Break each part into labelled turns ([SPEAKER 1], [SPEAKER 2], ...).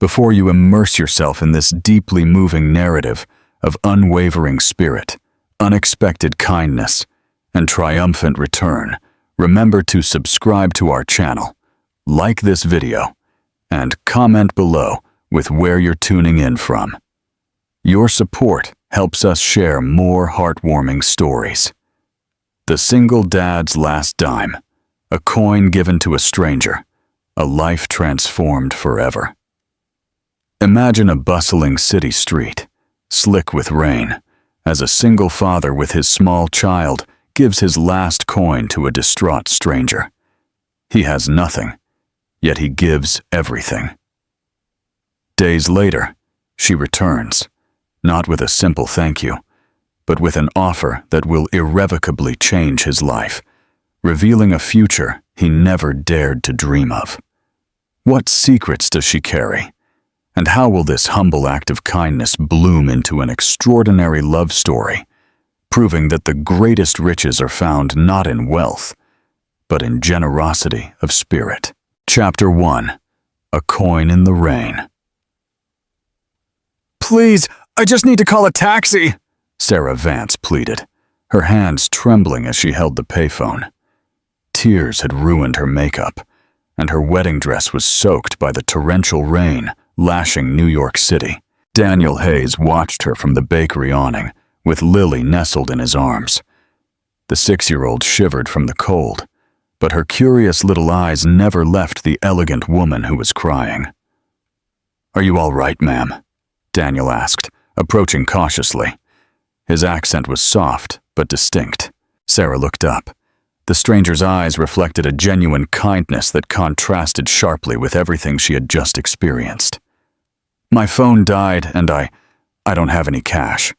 [SPEAKER 1] before you immerse yourself in this deeply moving narrative of unwavering spirit, unexpected kindness, and triumphant return, remember to subscribe to our channel, like this video, and comment below with where you're tuning in from. Your support helps us share more heartwarming stories. The Single Dad's Last Dime, a coin given to a stranger, a life transformed forever. Imagine a bustling city street, slick with rain, as a single father with his small child gives his last coin to a distraught stranger. He has nothing, yet he gives everything. Days later, she returns, not with a simple thank you, but with an offer that will irrevocably change his life, revealing a future he never dared to dream of. What secrets does she carry? And how will this humble act of kindness bloom into an extraordinary love story, proving that the greatest riches are found not in wealth, but in generosity of spirit? Chapter 1. A Coin in the Rain.
[SPEAKER 2] "Please, I just need to call a taxi,"
[SPEAKER 1] Sarah Vance pleaded, her hands trembling as she held the payphone. Tears had ruined her makeup, and her wedding dress was soaked by the torrential rain lashing New York City. Daniel Hayes watched her from the bakery awning, with Lily nestled in his arms. The 6-year-old shivered from the cold, but her curious little eyes never left the elegant woman who was crying. "Are you all right, ma'am?" Daniel asked, approaching cautiously. His accent was soft but distinct. Sarah looked up. The stranger's eyes reflected a genuine kindness that contrasted sharply with everything she had just experienced. "My phone died and I don't have any cash."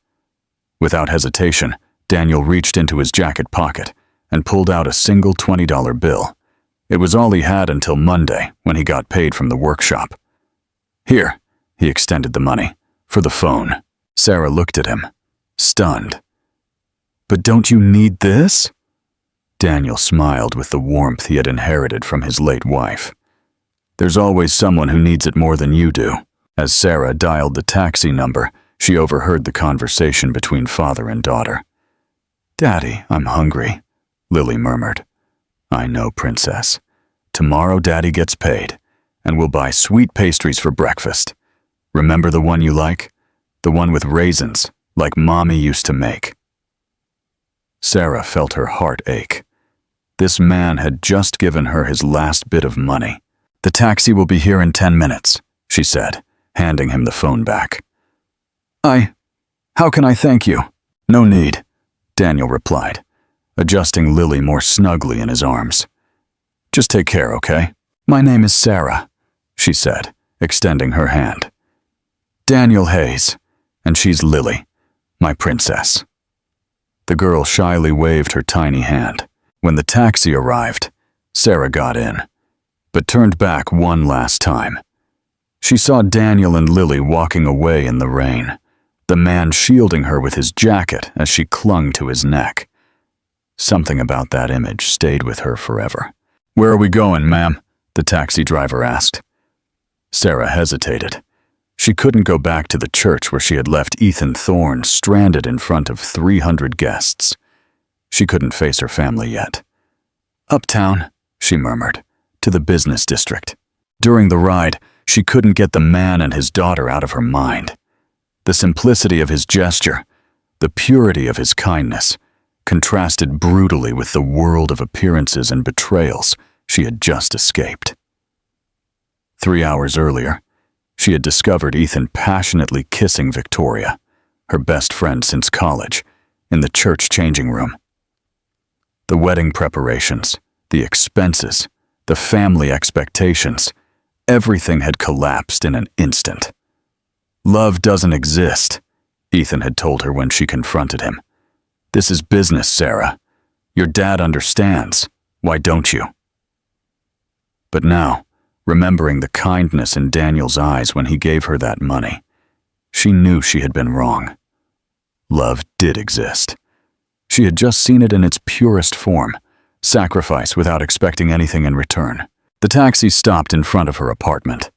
[SPEAKER 1] Without hesitation, Daniel reached into his jacket pocket and pulled out a single $20 bill. It was all he had until Monday, when he got paid from the workshop. "Here," he extended the money, "for the phone." Sarah looked at him, stunned. "But don't you need this?" Daniel smiled with the warmth he had inherited from his late wife. "There's always someone who needs it more than you do." As Sarah dialed the taxi number, she overheard the conversation between father and daughter. "Daddy, I'm hungry," Lily murmured. "I know, princess. Tomorrow Daddy gets paid, and we'll buy sweet pastries for breakfast. Remember the one you like? The one with raisins, like Mommy used to make." Sarah felt her heart ache. This man had just given her his last bit of money. "The taxi will be here in 10 minutes, she said, handing him the phone back. How can I thank you?" "No need," Daniel replied, adjusting Lily more snugly in his arms. "Just take care, okay?" "My name is Sarah," she said, extending her hand. "Daniel Hayes, and she's Lily, my princess." The girl shyly waved her tiny hand. When the taxi arrived, Sarah got in, but turned back one last time. She saw Daniel and Lily walking away in the rain, the man shielding her with his jacket as she clung to his neck. Something about that image stayed with her forever. "Where are we going, ma'am?" the taxi driver asked. Sarah hesitated. She couldn't go back to the church where she had left Ethan Thorne stranded in front of 300 guests. She couldn't face her family yet. "Uptown," she murmured, "to the business district." During the ride, she couldn't get the man and his daughter out of her mind. The simplicity of his gesture, the purity of his kindness, contrasted brutally with the world of appearances and betrayals she had just escaped. 3 hours earlier, she had discovered Ethan passionately kissing Victoria, her best friend since college, in the church changing room. The wedding preparations, the expenses, the family expectations, everything had collapsed in an instant. "Love doesn't exist," Ethan had told her when she confronted him. "This is business, Sarah. Your dad understands. Why don't you?" But now, remembering the kindness in Daniel's eyes when he gave her that money, she knew she had been wrong. Love did exist. She had just seen it in its purest form, sacrifice without expecting anything in return. The taxi stopped in front of her apartment.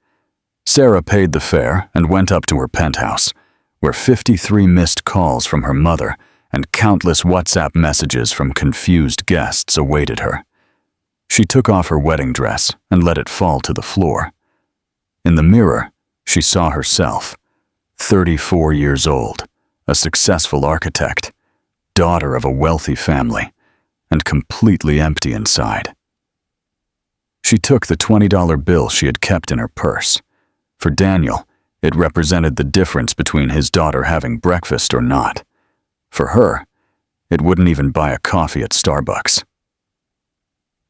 [SPEAKER 1] Sarah paid the fare and went up to her penthouse, where 53 missed calls from her mother and countless WhatsApp messages from confused guests awaited her. She took off her wedding dress and let it fall to the floor. In the mirror, she saw herself, 34 years old, a successful architect, daughter of a wealthy family, and completely empty inside. She took the $20 bill she had kept in her purse. For Daniel, it represented the difference between his daughter having breakfast or not. For her, it wouldn't even buy a coffee at Starbucks.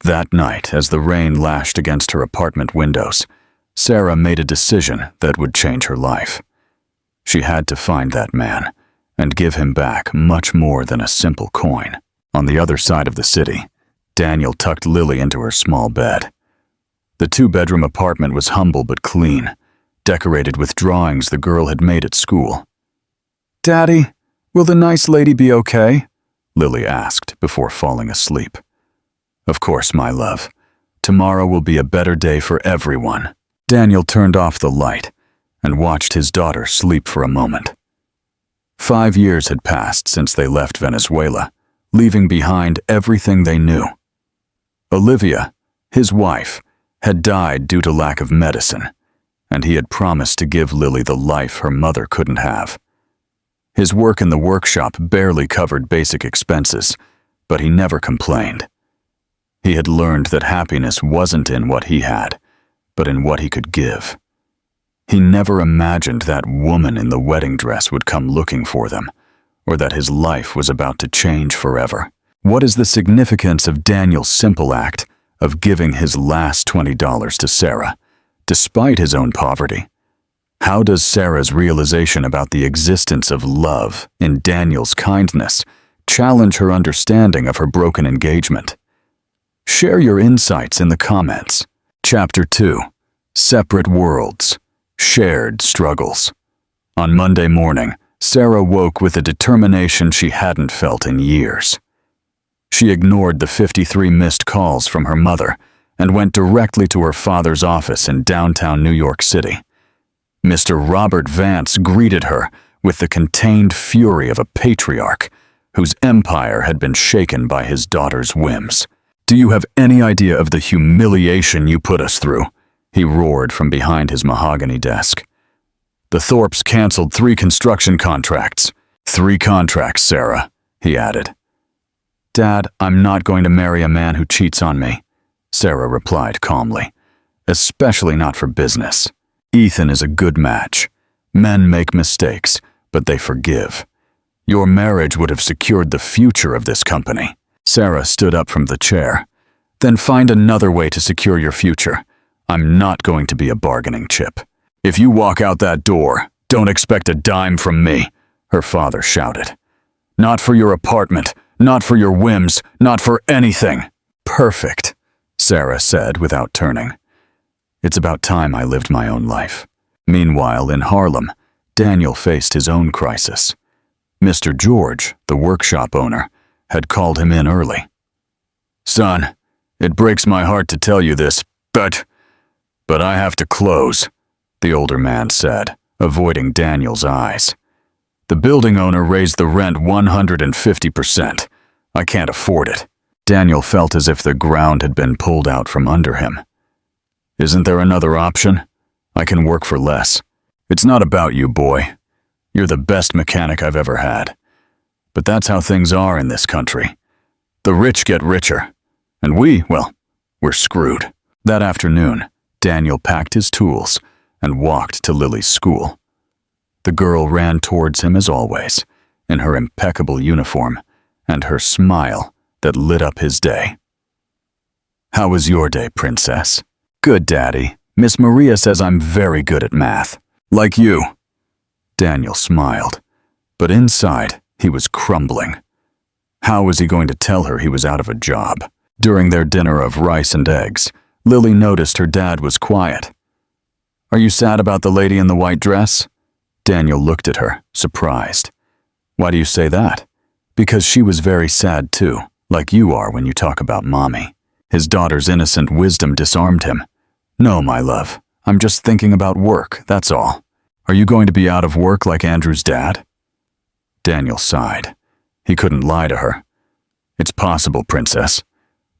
[SPEAKER 1] That night, as the rain lashed against her apartment windows, Sarah made a decision that would change her life. She had to find that man and give him back much more than a simple coin. On the other side of the city, Daniel tucked Lily into her small bed. The two-bedroom apartment was humble but clean, decorated with drawings the girl had made at school.
[SPEAKER 2] Daddy, will the nice lady be okay?
[SPEAKER 1] Lily asked before falling asleep. Of course, my love. Tomorrow will be a better day for everyone. Daniel turned off the light and watched his daughter sleep for a moment. 5 years had passed since they left Venezuela, leaving behind everything they knew. Olivia, his wife, had died due to lack of medicine, and he had promised to give Lily the life her mother couldn't have. His work in the workshop barely covered basic expenses, but he never complained. He had learned that happiness wasn't in what he had, but in what he could give. He never imagined that woman in the wedding dress would come looking for them, or that his life was about to change forever. What is the significance of Daniel's simple act of giving his last $20 to Sarah, despite his own poverty? How does Sarah's realization about the existence of love in Daniel's kindness challenge her understanding of her broken engagement? Share your insights in the comments. Chapter 2. Separate Worlds. Shared Struggles. On Monday morning, Sarah woke with a determination she hadn't felt in years. She ignored the 53 missed calls from her mother and went directly to her father's office in downtown New York City. Mr. Robert Vance greeted her with the contained fury of a patriarch whose empire had been shaken by his daughter's whims. "Do you have any idea of the humiliation you put us through?" he roared from behind his mahogany desk. "The Thorpes canceled 3 construction contracts." "3 contracts, Sarah," he added. "Dad, I'm not going to marry a man who cheats on me," Sarah replied calmly. "Especially not for business. Ethan is a good match. Men make mistakes, but they forgive. Your marriage would have secured the future of this company." Sarah stood up from the chair. "Then find another way to secure your future. I'm not going to be a bargaining chip." "If you walk out that door, don't expect a dime from me," her father shouted. "Not for your apartment, not for your whims, not for anything." "Perfect," Sarah said without turning. "It's about time I lived my own life." Meanwhile, in Harlem, Daniel faced his own crisis. Mr. George, the workshop owner, had called him in early. "Son, it breaks my heart to tell you this, but I have to close," the older man said, avoiding Daniel's eyes. "The building owner raised the rent 150%. I can't afford it." Daniel felt as if the ground had been pulled out from under him. "Isn't there another option? I can work for less. It's not about you, boy. You're the best mechanic I've ever had. But that's how things are in this country. The rich get richer, and we're screwed." That afternoon, Daniel packed his tools and walked to Lily's school. The girl ran towards him as always, in her impeccable uniform and her smile that lit up his day. "How was your day, princess?" "Good, Daddy. Miss Maria says I'm very good at math." "Like you." Daniel smiled, but inside he was crumbling. How was he going to tell her he was out of a job? During their dinner of rice and eggs, Lily noticed her dad was quiet. "Are you sad about the lady in the white dress?" Daniel looked at her, surprised. "Why do you say that?" "Because she was very sad too, like you are when you talk about Mommy." His daughter's innocent wisdom disarmed him. "No, my love, I'm just thinking about work, that's all. Are you going to be out of work like Andrew's dad? Daniel sighed. He couldn't lie to her. It's possible, Princess,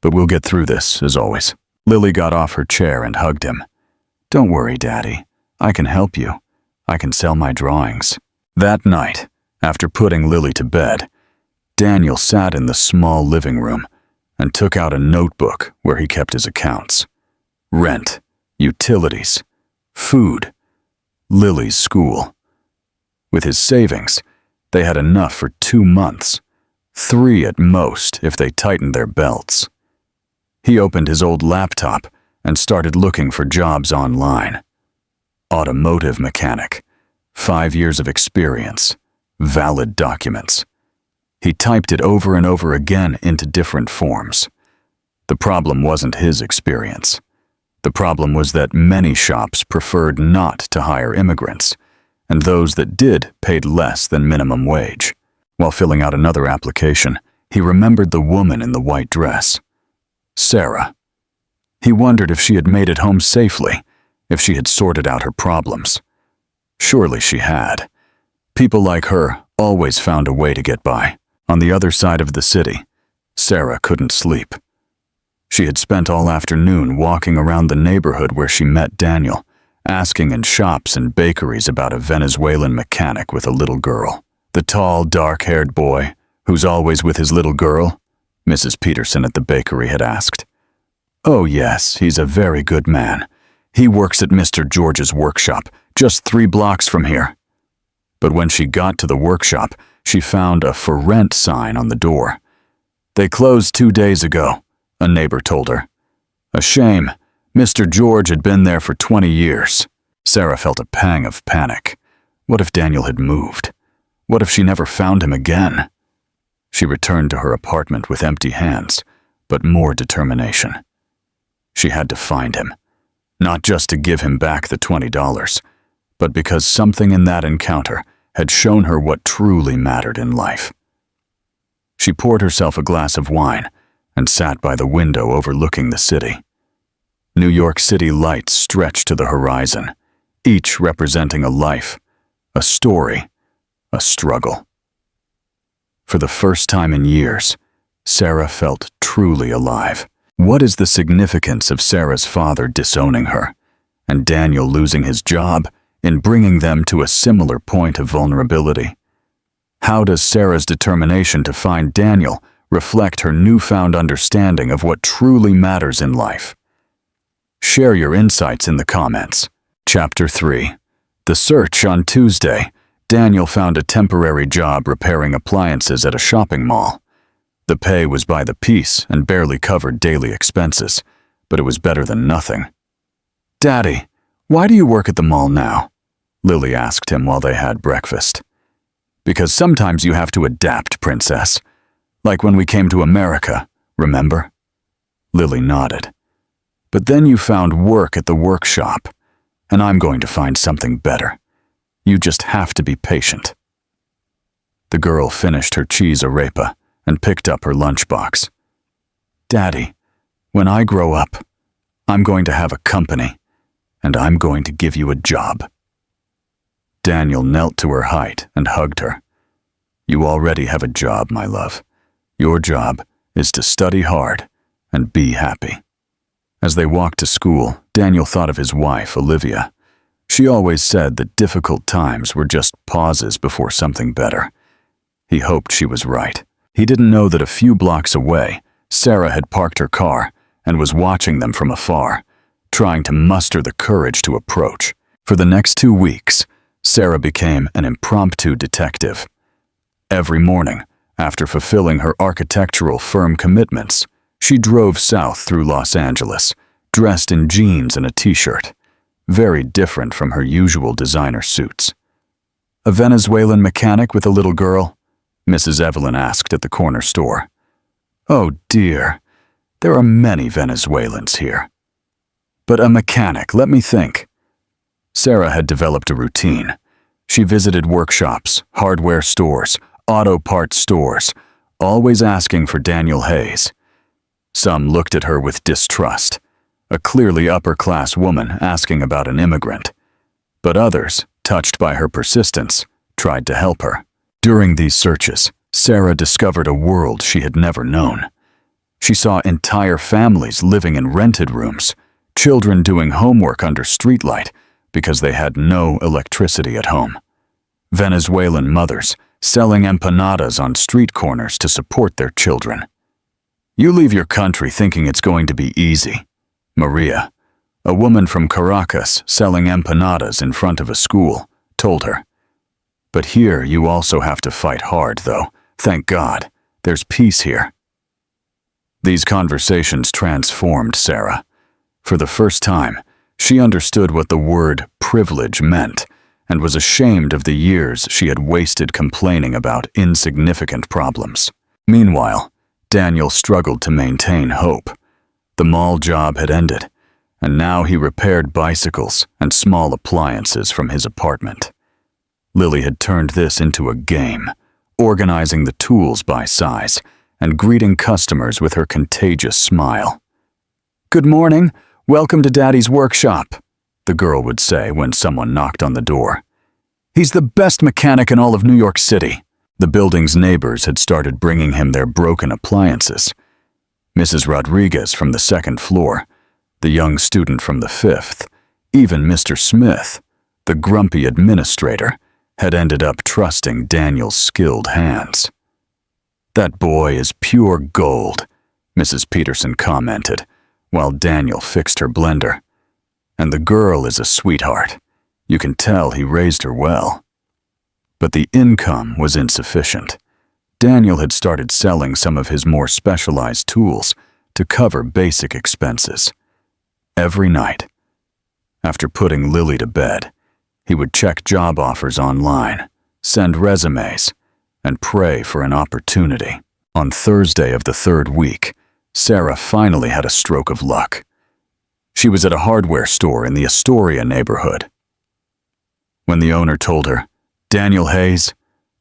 [SPEAKER 1] but we'll get through this, as always. Lily got off her chair and hugged him. Don't worry, Daddy. I can help you. I can sell my drawings. That night, after putting Lily to bed, Daniel sat in the small living room and took out a notebook where he kept his accounts. Rent, utilities, food, Lily's school. With his savings, they had enough for 2 months, 3 at most if they tightened their belts. He opened his old laptop and started looking for jobs online. Automotive mechanic, 5 years of experience, valid documents. He typed it over and over again into different forms. The problem wasn't his experience. The problem was that many shops preferred not to hire immigrants, and those that did paid less than minimum wage. While filling out another application, he remembered the woman in the white dress. Sarah. He wondered if she had made it home safely, if she had sorted out her problems. Surely she had. People like her always found a way to get by. On the other side of the city, Sarah couldn't sleep. She had spent all afternoon walking around the neighborhood where she met Daniel, asking in shops and bakeries about a Venezuelan mechanic with a little girl. The tall, dark-haired boy, who's always with his little girl, Mrs. Peterson at the bakery had asked. Oh yes, he's a very good man. He works at Mr. George's workshop, just 3 blocks from here. But when she got to the workshop, she found a for rent sign on the door. They closed 2 days ago, a neighbor told her. A shame. Mr. George had been there for 20 years. Sarah felt a pang of panic. What if Daniel had moved? What if she never found him again? She returned to her apartment with empty hands, but more determination. She had to find him, not just to give him back the $20, but because something in that encounter had shown her what truly mattered in life. She poured herself a glass of wine and sat by the window overlooking the city. New York City lights stretched to the horizon, each representing a life, a story, a struggle. For the first time in years, Sarah felt truly alive. What is the significance of Sarah's father disowning her, and Daniel losing his job in bringing them to a similar point of vulnerability? How does Sarah's determination to find Daniel reflect her newfound understanding of what truly matters in life? Share your insights in the comments. Chapter 3. The Search. On Tuesday, Daniel found a temporary job repairing appliances at a shopping mall. The pay was by the piece and barely covered daily expenses, but it was better than nothing. Daddy, why do you work at the mall now? Lily asked him while they had breakfast. Because sometimes you have to adapt, Princess. Like when we came to America, remember? Lily nodded. But then you found work at the workshop, and I'm going to find something better. You just have to be patient. The girl finished her cheese arepa and picked up her lunchbox. Daddy, when I grow up, I'm going to have a company, and I'm going to give you a job. Daniel knelt to her height and hugged her. You already have a job, my love. Your job is to study hard and be happy. As they walked to school, Daniel thought of his wife, Olivia. She always said that difficult times were just pauses before something better. He hoped she was right. He didn't know that a few blocks away, Sarah had parked her car and was watching them from afar, trying to muster the courage to approach. For the next 2 weeks, Sarah became an impromptu detective. Every morning, after fulfilling her architectural firm commitments, she drove south through Los Angeles, dressed in jeans and a t-shirt, very different from her usual designer suits. A Venezuelan mechanic with a little girl? Mrs. Evelyn asked at the corner store. Oh dear, there are many Venezuelans here. But a mechanic, let me think. Sarah had developed a routine. She visited workshops, hardware stores, auto parts stores, always asking for Daniel Hayes. Some looked at her with distrust. a clearly upper-class woman asking about an immigrant. But others, touched by her persistence, tried to help her. During these searches, Sarah discovered a world she had never known. She saw entire families living in rented rooms, children doing homework under streetlight because they had no electricity at home, Venezuelan mothers selling empanadas on street corners to support their children. You leave your country thinking it's going to be easy. Maria, a woman from Caracas selling empanadas in front of a school, told her. But here you also have to fight hard, though. Thank God, there's peace here. These conversations transformed Sarah. For the first time, she understood what the word privilege meant and was ashamed of the years she had wasted complaining about insignificant problems. Meanwhile, Daniel struggled to maintain hope. The mall job had ended, and now he repaired bicycles and small appliances from his apartment. Lily had turned this into a game, organizing the tools by size and greeting customers with her contagious smile.
[SPEAKER 2] "Good morning. Welcome to Daddy's workshop," the girl would say when someone knocked on the door. "He's the best mechanic in all of New York City."
[SPEAKER 1] The building's neighbors had started bringing him their broken appliances. Mrs. Rodriguez from the second floor, the young student from the fifth, even Mr. Smith, the grumpy administrator, had ended up trusting Daniel's skilled hands. "That boy is pure gold," Mrs. Peterson commented, while Daniel fixed her blender. "And the girl is a sweetheart. You can tell he raised her well." But the income was insufficient. Daniel had started selling some of his more specialized tools to cover basic expenses. Every night, after putting Lily to bed, he would check job offers online, send resumes, and pray for an opportunity. On Thursday of the third week, Sarah finally had a stroke of luck. She was at a hardware store in the Astoria neighborhood. When the owner told her, "Daniel Hayes?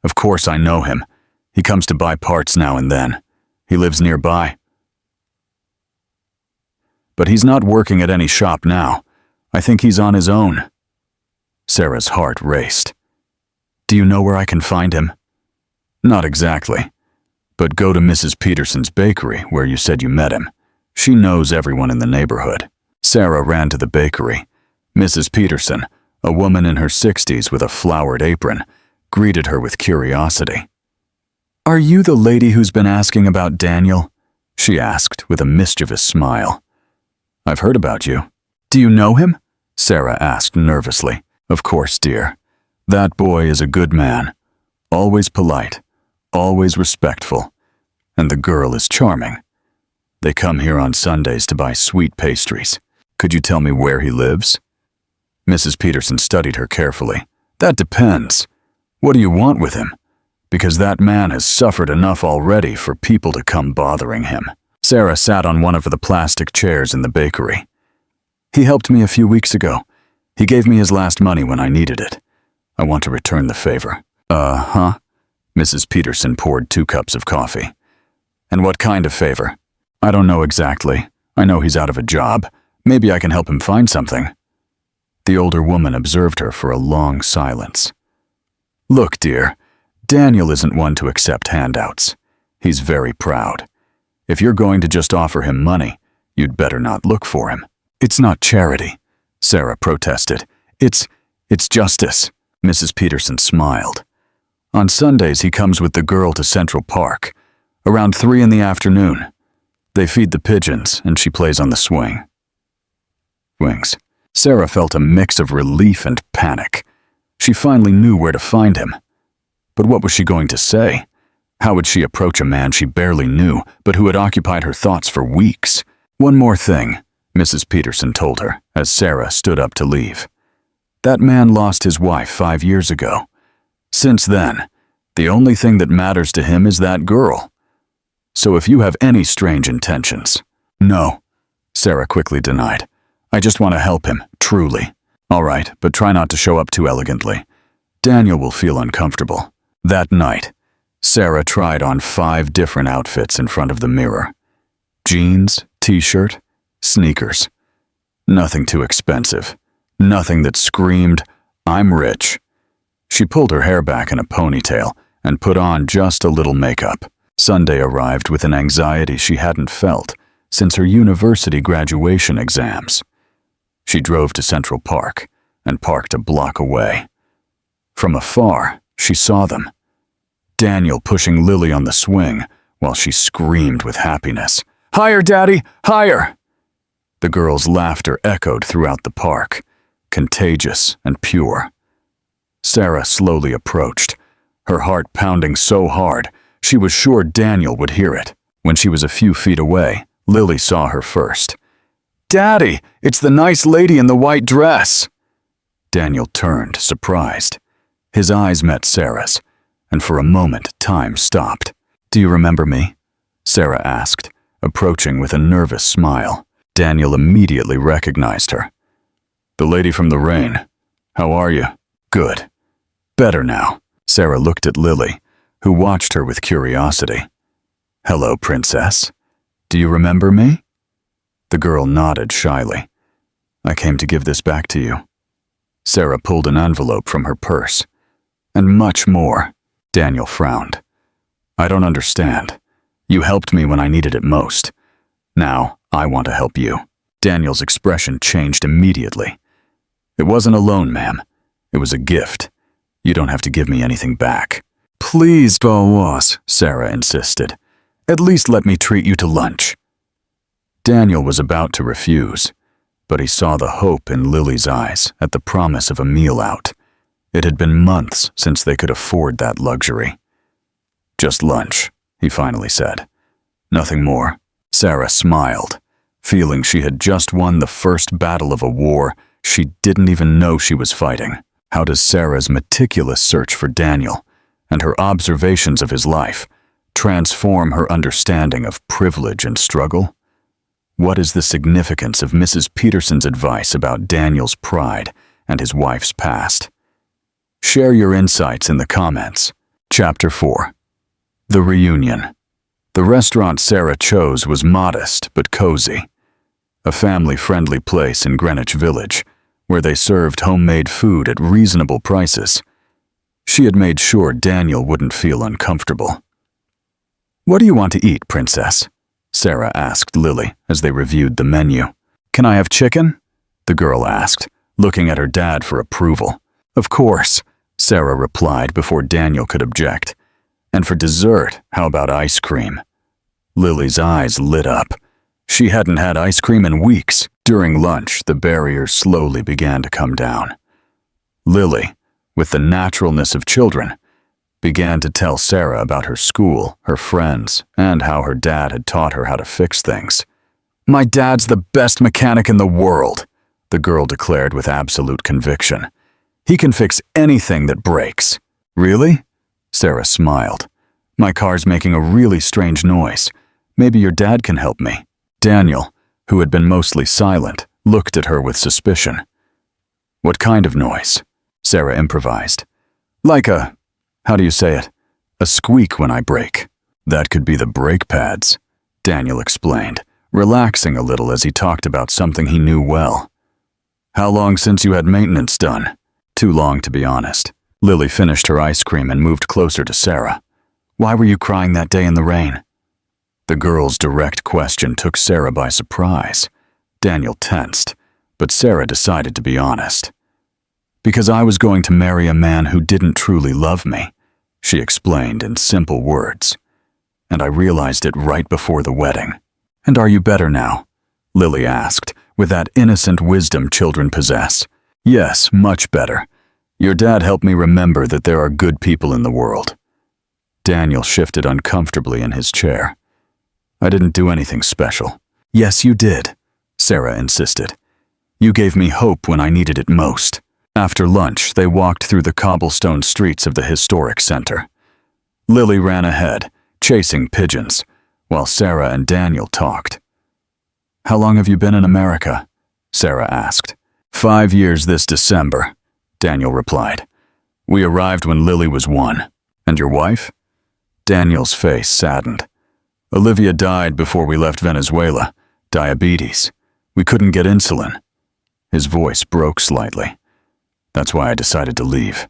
[SPEAKER 1] Of course I know him. He comes to buy parts now and then. He lives nearby. But he's not working at any shop now. I think he's on his own." Sarah's heart raced. "Do you know where I can find him?" "Not exactly. But go to Mrs. Peterson's bakery where you said you met him. She knows everyone in the neighborhood." Sarah ran to the bakery. Mrs. Peterson, a woman in her 60s with a flowered apron, greeted her with curiosity.
[SPEAKER 2] "Are you the lady who's been asking about Daniel?" she asked with a mischievous smile.
[SPEAKER 1] "I've heard about you."
[SPEAKER 2] "Do you know him?"
[SPEAKER 1] Sarah asked nervously. "Of course, dear. That boy is a good man. Always polite, always respectful, and the girl is charming. They come here on Sundays to buy sweet pastries. Could you tell me where he lives?" Mrs. Peterson studied her carefully. "That depends. What do you want with him? Because that man has suffered enough already for people to come bothering him." Sarah sat on one of the plastic chairs in the bakery. "He helped me a few weeks ago. He gave me his last money when I needed it. I want to return the favor." "Uh-huh." Mrs. Peterson poured 2 cups of coffee. "And what kind of favor?" "I don't know exactly. I know he's out of a job. Maybe I can help him find something." The older woman observed her for a long silence. "Look, dear, Daniel isn't one to accept handouts. He's very proud. If you're going to just offer him money, you'd better not look for him." "It's not charity," Sarah protested. It's justice." Mrs. Peterson smiled. "On Sundays he comes with the girl to Central Park, around 3 in the afternoon. They feed the pigeons and she plays on the swings." Sarah felt a mix of relief and panic. She finally knew where to find him. But what was she going to say? How would she approach a man she barely knew, but who had occupied her thoughts for weeks? "One more thing," Mrs. Peterson told her as Sarah stood up to leave. "That man lost his wife 5 years ago. Since then, the only thing that matters to him is that girl. So if you have any strange intentions—" "No," Sarah quickly denied. "I just want to help him, truly." "All right, but try not to show up too elegantly. Daniel will feel uncomfortable." That night, Sarah tried on 5 different outfits in front of the mirror. Jeans, t-shirt, sneakers. Nothing too expensive. Nothing that screamed, "I'm rich." She pulled her hair back in a ponytail and put on just a little makeup. Sunday arrived with an anxiety she hadn't felt since her university graduation exams. She drove to Central Park and parked a block away. From afar, she saw them. Daniel pushing Lily on the swing while she screamed with happiness. "Higher, Daddy! Higher!" The girl's laughter echoed throughout the park, contagious and pure. Sarah slowly approached, her heart pounding so hard she was sure Daniel would hear it. When she was a few feet away, Lily saw her first. "Daddy, it's the nice lady in the white dress!" Daniel turned, surprised. His eyes met Sarah's, and for a moment time stopped. "Do you remember me?" Sarah asked, approaching with a nervous smile. Daniel immediately recognized her. "The lady from the rain. How are you?" "Good. Better now." Sarah looked at Lily, who watched her with curiosity. "Hello, Princess. Do you remember me?" The girl nodded shyly. "I came to give this back to you." Sarah pulled an envelope from her purse. "And much more." Daniel frowned. "I don't understand. You helped me when I needed it most. Now, I want to help you." Daniel's expression changed immediately. "It wasn't a loan, ma'am. It was a gift. You don't have to give me anything back." "Please, boss," Sarah insisted. "At least let me treat you to lunch." Daniel was about to refuse, but he saw the hope in Lily's eyes at the promise of a meal out. It had been months since they could afford that luxury. "Just lunch," he finally said. "Nothing more." Sarah smiled, feeling she had just won the first battle of a war she didn't even know she was fighting. How does Sarah's meticulous search for Daniel and her observations of his life transform her understanding of privilege and struggle? What is the significance of Mrs. Peterson's advice about Daniel's pride and his wife's past? Share your insights in the comments. Chapter 4. The Reunion. The restaurant Sarah chose was modest but cozy. A family-friendly place in Greenwich Village, where they served homemade food at reasonable prices. She had made sure Daniel wouldn't feel uncomfortable. "What do you want to eat, Princess?" Sarah asked Lily as they reviewed the menu. "Can I have chicken?" the girl asked, looking at her dad for approval. "Of course," Sarah replied before Daniel could object. "And for dessert, how about ice cream?" Lily's eyes lit up. She hadn't had ice cream in weeks. During lunch, the barriers slowly began to come down. Lily, with the naturalness of children, began to tell Sarah about her school, her friends, and how her dad had taught her how to fix things. "My dad's the best mechanic in the world," the girl declared with absolute conviction. "He can fix anything that breaks." "Really?" Sarah smiled. "My car's making a really strange noise. Maybe your dad can help me." Daniel, who had been mostly silent, looked at her with suspicion. "What kind of noise?" Sarah improvised. "Like how do you say it? A squeak when I brake." "That could be the brake pads," Daniel explained, relaxing a little as he talked about something he knew well. "How long since you had maintenance done?" "Too long, to be honest." Lily finished her ice cream and moved closer to Sarah. "Why were you crying that day in the rain?" The girl's direct question took Sarah by surprise. Daniel tensed, but Sarah decided to be honest. "Because I was going to marry a man who didn't truly love me," she explained in simple words. "And I realized it right before the wedding." "And are you better now?" Lily asked, with that innocent wisdom children possess. "Yes, much better. Your dad helped me remember that there are good people in the world." Daniel shifted uncomfortably in his chair. "I didn't do anything special." "Yes, you did," Sarah insisted. "You gave me hope when I needed it most." After lunch, they walked through the cobblestone streets of the historic center. Lily ran ahead, chasing pigeons, while Sarah and Daniel talked. "How long have you been in America?" Sarah asked. 5 years this December, Daniel replied. "We arrived when Lily was 1. And your wife?" Daniel's face saddened. "Olivia died before we left Venezuela. Diabetes. We couldn't get insulin." His voice broke slightly. That's why I decided to leave.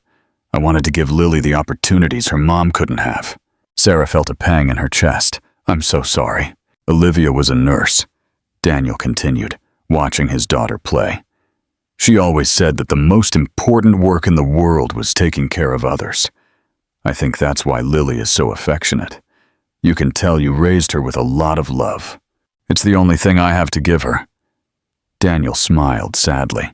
[SPEAKER 1] I wanted to give Lily the opportunities her mom couldn't have. Sarah felt a pang in her chest. I'm so sorry. Olivia was a nurse. Daniel continued, watching his daughter play. She always said that the most important work in the world was taking care of others. I think that's why Lily is so affectionate. You can tell you raised her with a lot of love. It's the only thing I have to give her. Daniel smiled sadly.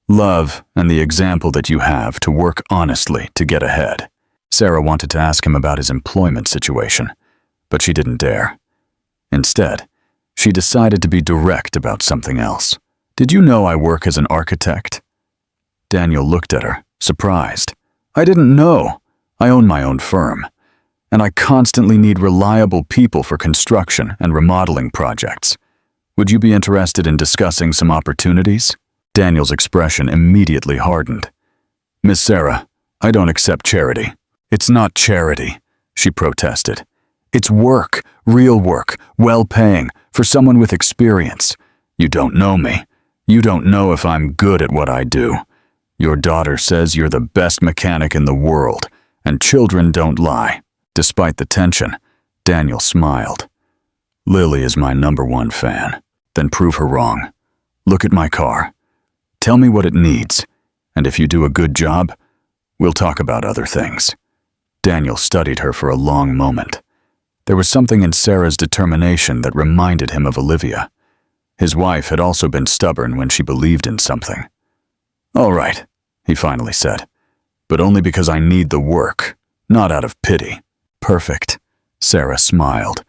[SPEAKER 1] Love and the example that you have to work honestly to get ahead. Sarah wanted to ask him about his employment situation, but she didn't dare. Instead, she decided to be direct about something else. Did you know I work as an architect? Daniel looked at her, surprised. I didn't know. I own my own firm, and I constantly need reliable people for construction and remodeling projects. Would you be interested in discussing some opportunities? Daniel's expression immediately hardened. Miss Sarah, I don't accept charity. It's not charity, she protested. It's work, real work, well-paying, for someone with experience. You don't know me. You don't know if I'm good at what I do. Your daughter says you're the best mechanic in the world, and children don't lie. Despite the tension, Daniel smiled. Lily is my #1 fan. Then prove her wrong. Look at my car. Tell me what it needs, and if you do a good job, we'll talk about other things. Daniel studied her for a long moment. There was something in Sarah's determination that reminded him of Olivia. His wife had also been stubborn when she believed in something. All right, he finally said, but only because I need the work, not out of pity. Perfect, Sarah smiled.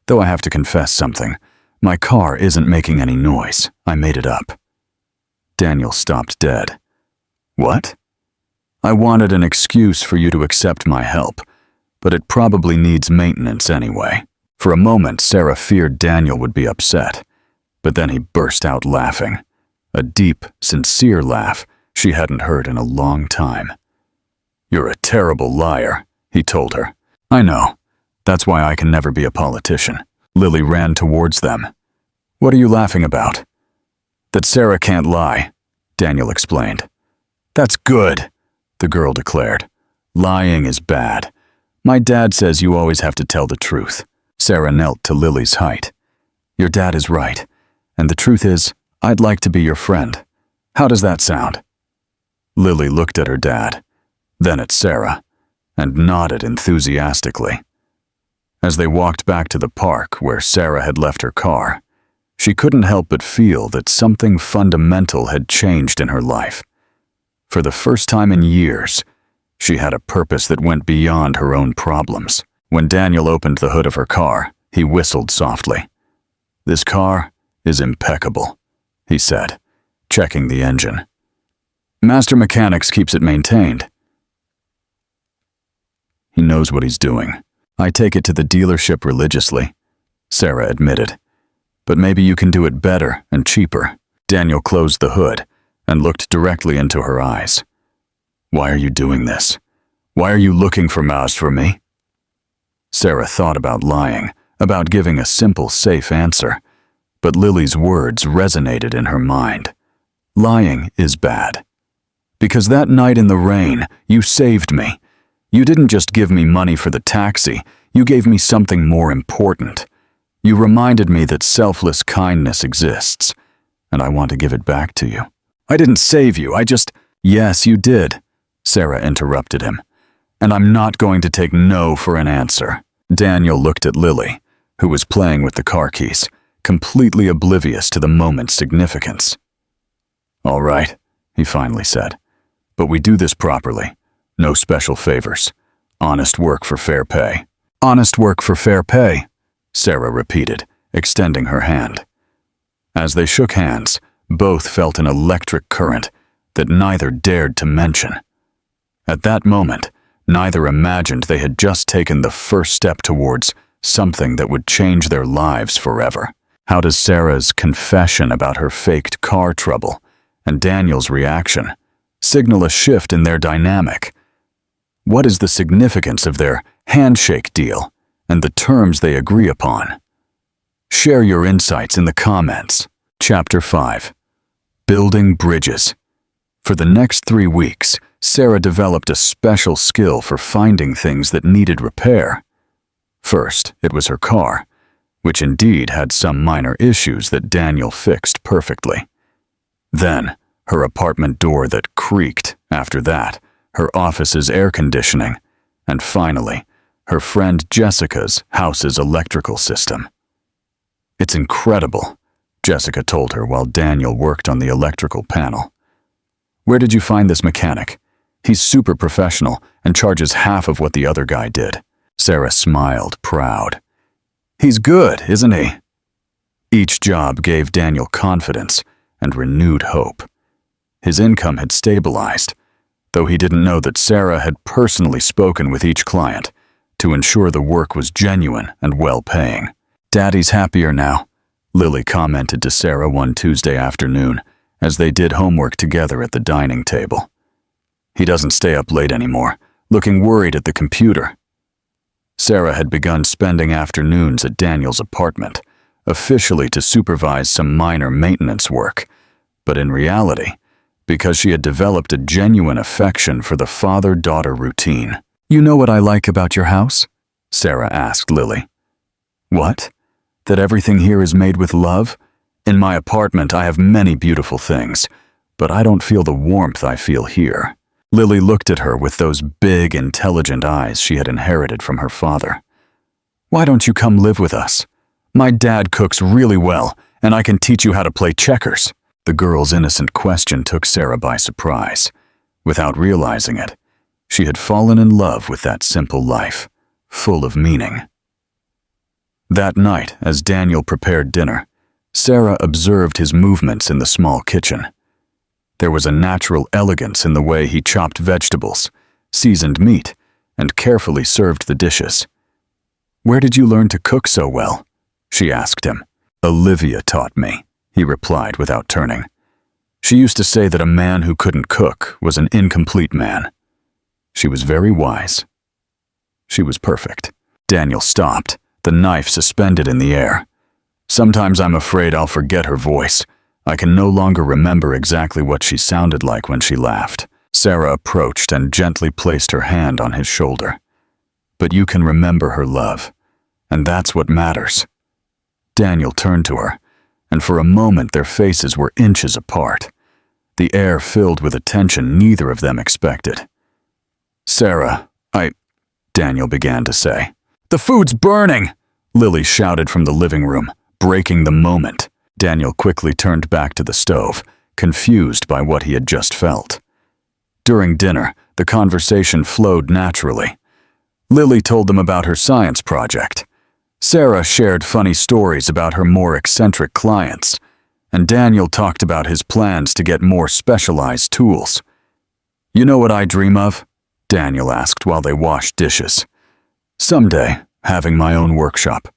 [SPEAKER 1] Though I have to confess something, my car isn't making any noise. I made it up. Daniel stopped dead. What? I wanted an excuse for you to accept my help, but it probably needs maintenance anyway. For a moment, Sarah feared Daniel would be upset, but then he burst out laughing. A deep, sincere laugh she hadn't heard in a long time. You're a terrible liar, he told her. I know. That's why I can never be a politician. Lily ran towards them. What are you laughing about? That Sarah can't lie, Daniel explained. That's good, the girl declared. Lying is bad. My dad says you always have to tell the truth. Sarah knelt to Lily's height. Your dad is right, and the truth is, I'd like to be your friend. How does that sound? Lily looked at her dad, then at Sarah, and nodded enthusiastically. As they walked back to the park where Sarah had left her car, she couldn't help but feel that something fundamental had changed in her life. For the first time in years, she had a purpose that went beyond her own problems. When Daniel opened the hood of her car, he whistled softly. This car is impeccable, he said, checking the engine. Master Mechanics keeps it maintained. He knows what he's doing. I take it to the dealership religiously, Sarah admitted. But maybe you can do it better and cheaper. Daniel closed the hood and looked directly into her eyes. Why are you doing this? Why are you looking for Maus for me? Sarah thought about lying, about giving a simple, safe answer, but Lily's words resonated in her mind. Lying is bad. Because that night in the rain, you saved me. You didn't just give me money for the taxi, you gave me something more important. You reminded me that selfless kindness exists, and I want to give it back to you. I didn't save you, I just— Yes, you did, Sarah interrupted him. And I'm not going to take no for an answer. Daniel looked at Lily, who was playing with the car keys, completely oblivious to the moment's significance. All right, he finally said, but we do this properly. No special favors. Honest work for fair pay. Honest work for fair pay, Sarah repeated, extending her hand. As they shook hands, both felt an electric current that neither dared to mention. At that moment, neither imagined they had just taken the first step towards something that would change their lives forever. How does Sarah's confession about her faked car trouble and Daniel's reaction signal a shift in their dynamic? What is the significance of their handshake deal and the terms they agree upon? Share your insights in the comments. Chapter 5. building bridges. For the next 3 weeks, Sarah developed a special skill for finding things that needed repair. First, it was her car, which indeed had some minor issues that Daniel fixed perfectly. Then, her apartment door that creaked. After that, her office's air conditioning. And finally, her friend Jessica's house's electrical system. "It's incredible," Jessica told her while Daniel worked on the electrical panel. "Where did you find this mechanic? He's super professional and charges half of what the other guy did." Sarah smiled, proud. "He's good, isn't he?" Each job gave Daniel confidence and renewed hope. His income had stabilized, though he didn't know that Sarah had personally spoken with each client to ensure the work was genuine and well-paying. "Daddy's happier now," Lily commented to Sarah one Tuesday afternoon as they did homework together at the dining table. "He doesn't stay up late anymore, looking worried at the computer." Sarah had begun spending afternoons at Daniel's apartment, officially to supervise some minor maintenance work, but in reality, because she had developed a genuine affection for the father-daughter routine. "You know what I like about your house?" Sarah asked Lily. "What? That everything here is made with love? In my apartment, I have many beautiful things, but I don't feel the warmth I feel here." Lily looked at her with those big, intelligent eyes she had inherited from her father. "Why don't you come live with us? My dad cooks really well, and I can teach you how to play checkers." The girl's innocent question took Sarah by surprise. Without realizing it, she had fallen in love with that simple life, full of meaning. That night, as Daniel prepared dinner, Sarah observed his movements in the small kitchen. There was a natural elegance in the way he chopped vegetables, seasoned meat, and carefully served the dishes. "Where did you learn to cook so well?" she asked him. "Olivia taught me," he replied without turning. "She used to say that a man who couldn't cook was an incomplete man. She was very wise. She was perfect." Daniel stopped, the knife suspended in the air. "Sometimes I'm afraid I'll forget her voice. I can no longer remember exactly what she sounded like when she laughed." Sarah approached and gently placed her hand on his shoulder. "But you can remember her love, and that's what matters." Daniel turned to her, and for a moment their faces were inches apart, the air filled with a tension neither of them expected. "Sarah, Daniel began to say. "The food's burning!" Lily shouted from the living room, breaking the moment. Daniel quickly turned back to the stove, confused by what he had just felt. During dinner, the conversation flowed naturally. Lily told them about her science project. Sarah shared funny stories about her more eccentric clients, and Daniel talked about his plans to get more specialized tools. "You know what I dream of?" Daniel asked while they washed dishes. "Someday, having my own workshop.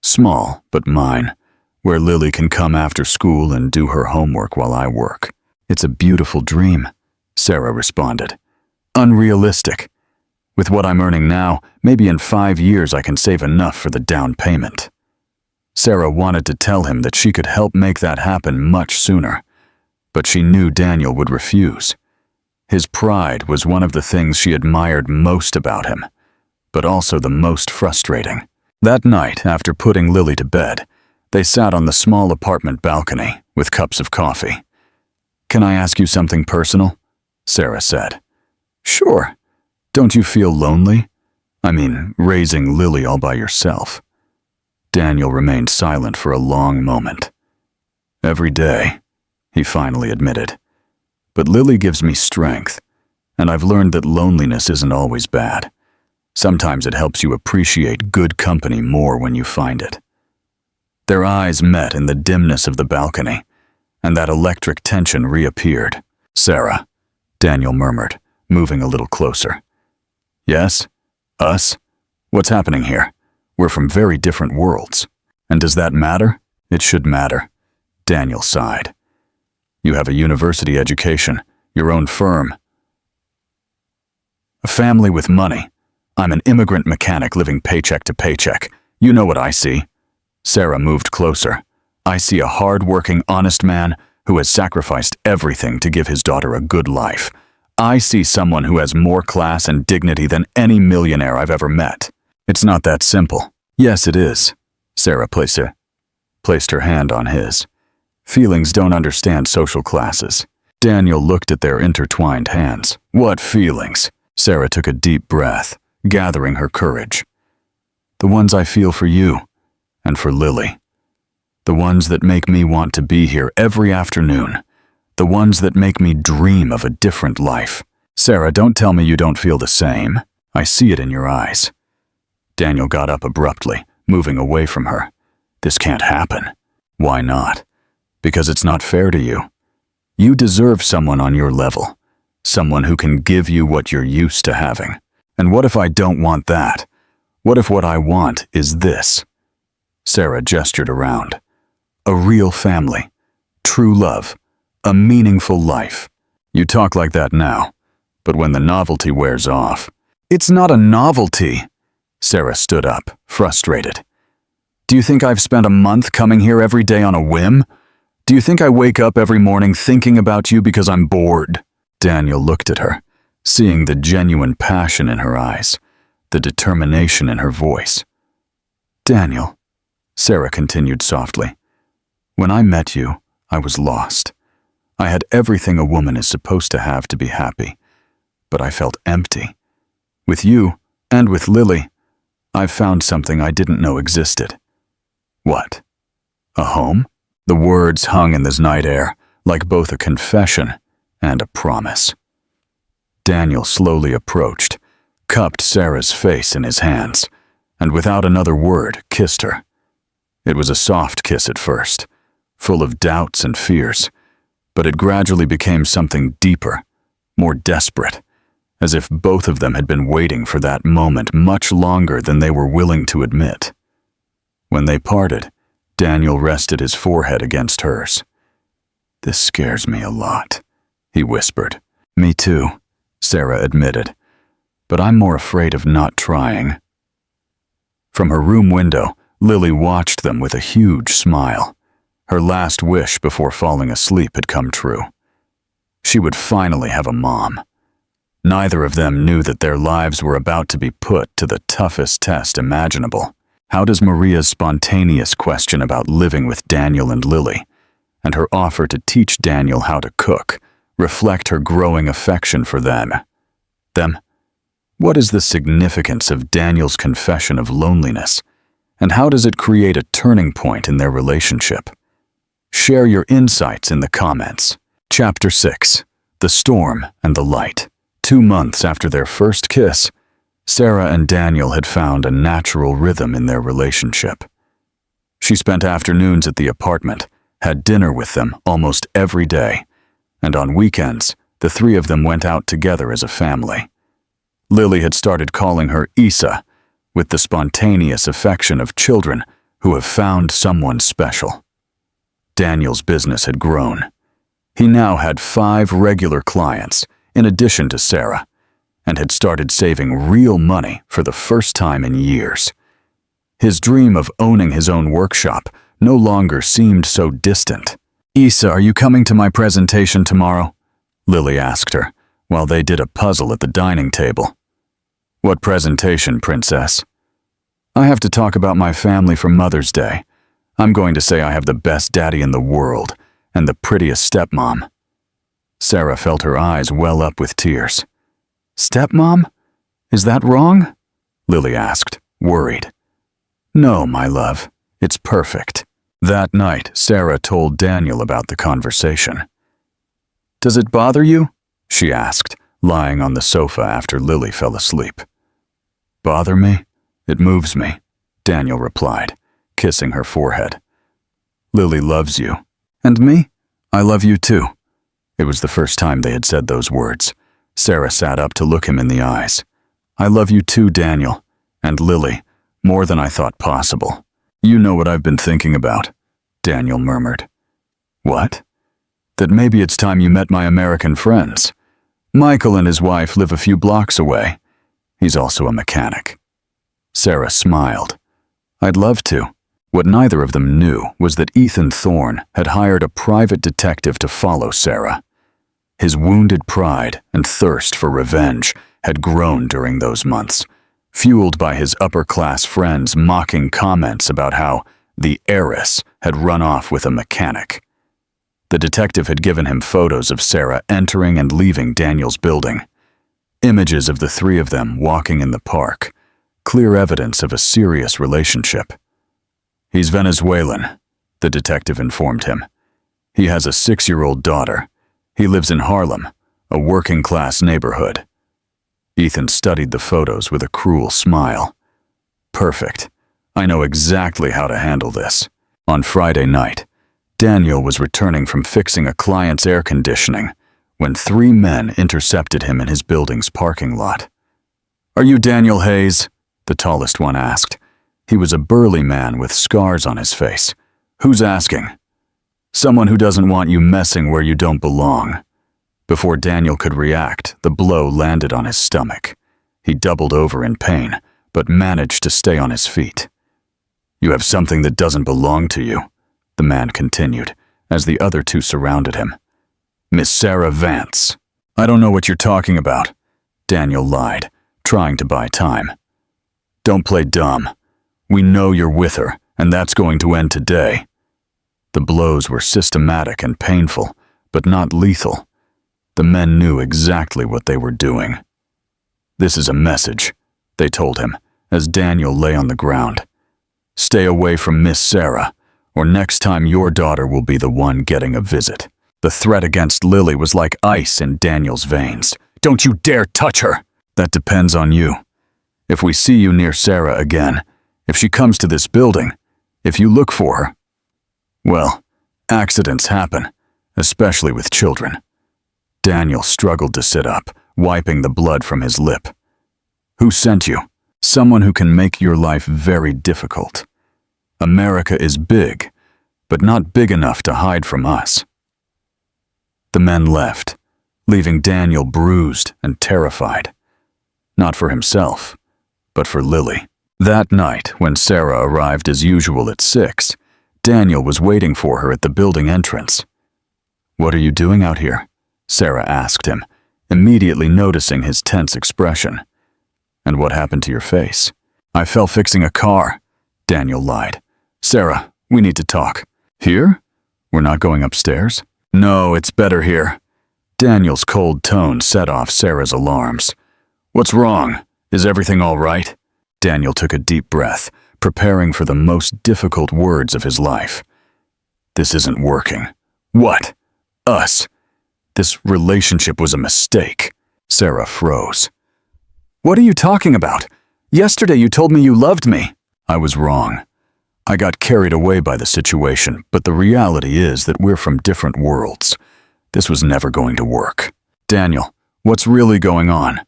[SPEAKER 1] Small, but mine, where Lily can come after school and do her homework while I work." "It's a beautiful dream," Sarah responded. "Unrealistic. With what I'm earning now, maybe in 5 years I can save enough for the down payment." Sarah wanted to tell him that she could help make that happen much sooner, but she knew Daniel would refuse. His pride was one of the things she admired most about him, but also the most frustrating. That night, after putting Lily to bed, they sat on the small apartment balcony with cups of coffee. "Can I ask you something personal?" Sarah said. "Sure. Don't you feel lonely? I mean, raising Lily all by yourself." Daniel remained silent for a long moment. "Every day," he finally admitted. "But Lily gives me strength, and I've learned that loneliness isn't always bad. Sometimes it helps you appreciate good company more when you find it." Their eyes met in the dimness of the balcony, and that electric tension reappeared. "Sarah," Daniel murmured, moving a little closer. "Yes? Us? What's happening here? We're from very different worlds. And does that matter? It should matter." Daniel sighed. "You have a university education, your own firm, a family with money. I'm an immigrant mechanic living paycheck to paycheck. You know what I see." Sarah moved closer. "I see a hard-working, honest man
[SPEAKER 2] who has sacrificed everything to give his daughter a good life. I see someone who has more class and dignity than any millionaire I've ever met. It's not that simple. Yes, it is. Sarah placed her hand on his. Feelings don't understand social classes. Daniel looked at their intertwined hands. What feelings? Sarah took a deep breath, gathering her courage. The ones I feel for you, and for Lily. The ones that make me want to be here every afternoon. The ones that make me dream of a different life. Sarah, don't tell me you don't feel the same. I see it in your eyes. Daniel got up abruptly, moving away from her. This can't happen. Why not? Because it's not fair to you. You deserve someone on your level. Someone who can give you what you're used to having. And what if I don't want that? What if what I want is this? Sarah gestured around. A real family. True love. A meaningful life. You talk like that now, but when the novelty wears off... It's not a novelty. Sarah stood up, frustrated. Do you think I've spent a month coming here every day on a whim? Do you think I wake up every morning thinking about you because I'm bored? Daniel looked at her, seeing the genuine passion in her eyes, the determination in her voice. Daniel, Sarah continued softly, when I met you, I was lost. I had everything a woman is supposed to have to be happy, but I felt empty. With you, and with Lily, I've found something I didn't know existed. What? A home? The words hung in this night air, like both a confession and a promise. Daniel slowly approached, cupped Sarah's face in his hands, and without another word, kissed her. It was a soft kiss at first, full of doubts and fears, but it gradually became something deeper, more desperate, as if both of them had been waiting for that moment much longer than they were willing to admit. When they parted, Daniel rested his forehead against hers. This scares me a lot, he whispered. Me too, Sarah admitted, but I'm more afraid of not trying. From her room window, Lily watched them with a huge smile. Her last wish before falling asleep had come true. She would finally have a mom. Neither of them knew that their lives were about to be put to the toughest test imaginable. How does Maria's spontaneous question about living with Daniel and Lily, and her offer to teach Daniel how to cook, reflect her growing affection for them? What is the significance of Daniel's confession of loneliness, and how does it create a turning point in their relationship? Share your insights in the comments. Chapter 6. The Storm and the Light. 2 months after their first kiss, Sarah and Daniel had found a natural rhythm in their relationship. She spent afternoons at the apartment, had dinner with them almost every day, and on weekends, the three of them went out together as a family. Lily had started calling her Isa, with the spontaneous affection of children who have found someone special. Daniel's business had grown. He now had 5 regular clients, in addition to Sarah, and had started saving real money for the first time in years. His dream of owning his own workshop no longer seemed so distant. Isa, are you coming to my presentation tomorrow? Lily asked her, while they did a puzzle at the dining table. What presentation, princess? I have to talk about my family for Mother's Day. I'm going to say I have the best daddy in the world and the prettiest stepmom. Sarah felt her eyes well up with tears. Stepmom? Is that wrong? Lily asked, worried. No, my love. It's perfect. That night, Sarah told Daniel about the conversation. Does it bother you? She asked, lying on the sofa after Lily fell asleep. Bother me? It moves me, Daniel replied, kissing her forehead. Lily loves you. And me? I love you too. It was the first time they had said those words. Sarah sat up to look him in the eyes. I love you too, Daniel. And Lily, more than I thought possible. You know what I've been thinking about, Daniel murmured. What? That maybe it's time you met my American friends. Michael and his wife live a few blocks away. He's also a mechanic. Sarah smiled. I'd love to.
[SPEAKER 1] What neither of them knew was that Ethan Thorne had hired a private detective to follow Sarah. His wounded pride and thirst for revenge had grown during those months, fueled by his upper-class friends' mocking comments about how the heiress had run off with a mechanic. The detective had given him photos of Sarah entering and leaving Daniel's building, images of the three of them walking in the park, clear evidence of a serious relationship. "He's Venezuelan," the detective informed him. "He has a 6-year-old daughter. He lives in Harlem, a working-class neighborhood." Ethan studied the photos with a cruel smile. "Perfect. I know exactly how to handle this." On Friday night, Daniel was returning from fixing a client's air conditioning when 3 men intercepted him in his building's parking lot. "Are you Daniel Hayes?" the tallest one asked. He was a burly man with scars on his face. "Who's asking?" "Someone who doesn't want you messing where you don't belong." Before Daniel could react, the blow landed on his stomach. He doubled over in pain, but managed to stay on his feet. "You have something that doesn't belong to you," the man continued, as the other 2 surrounded him. "Miss Sarah Vance." "I don't know what you're talking about," Daniel lied, trying to buy time. "Don't play dumb. We know you're with her, and that's going to end today." The blows were systematic and painful, but not lethal. The men knew exactly what they were doing. "This is a message," they told him, as Daniel lay on the ground. "Stay away from Miss Sarah, or next time your daughter will be the one getting a visit." The threat against Lily was like ice in Daniel's veins. "Don't you dare touch her!" "That depends on you. If we see you near Sarah again, if she comes to this building, if you look for her, well, accidents happen, especially with children." Daniel struggled to sit up, wiping the blood from his lip. "Who sent you?" "Someone who can make your life very difficult. America is big, but not big enough to hide from us." The men left, leaving Daniel bruised and terrified. Not for himself, but for Lily. That night, when Sarah arrived as usual at 6, Daniel was waiting for her at the building entrance. "What are you doing out here?" Sarah asked him, immediately noticing his tense expression. "And what happened to your face?" "I fell fixing a car," Daniel lied. "Sarah, we need to talk." "Here? We're not going upstairs?" "No, it's better here." Daniel's cold tone set off Sarah's alarms. "What's wrong? Is everything all right?" Daniel took a deep breath, preparing for the most difficult words of his life. "This isn't working." "What?" "Us. This relationship was a mistake." Sarah froze. "What are you talking about? Yesterday you told me you loved me." "I was wrong. I got carried away by the situation, but the reality is that we're from different worlds. This was never going to work." "Daniel, what's really going on?"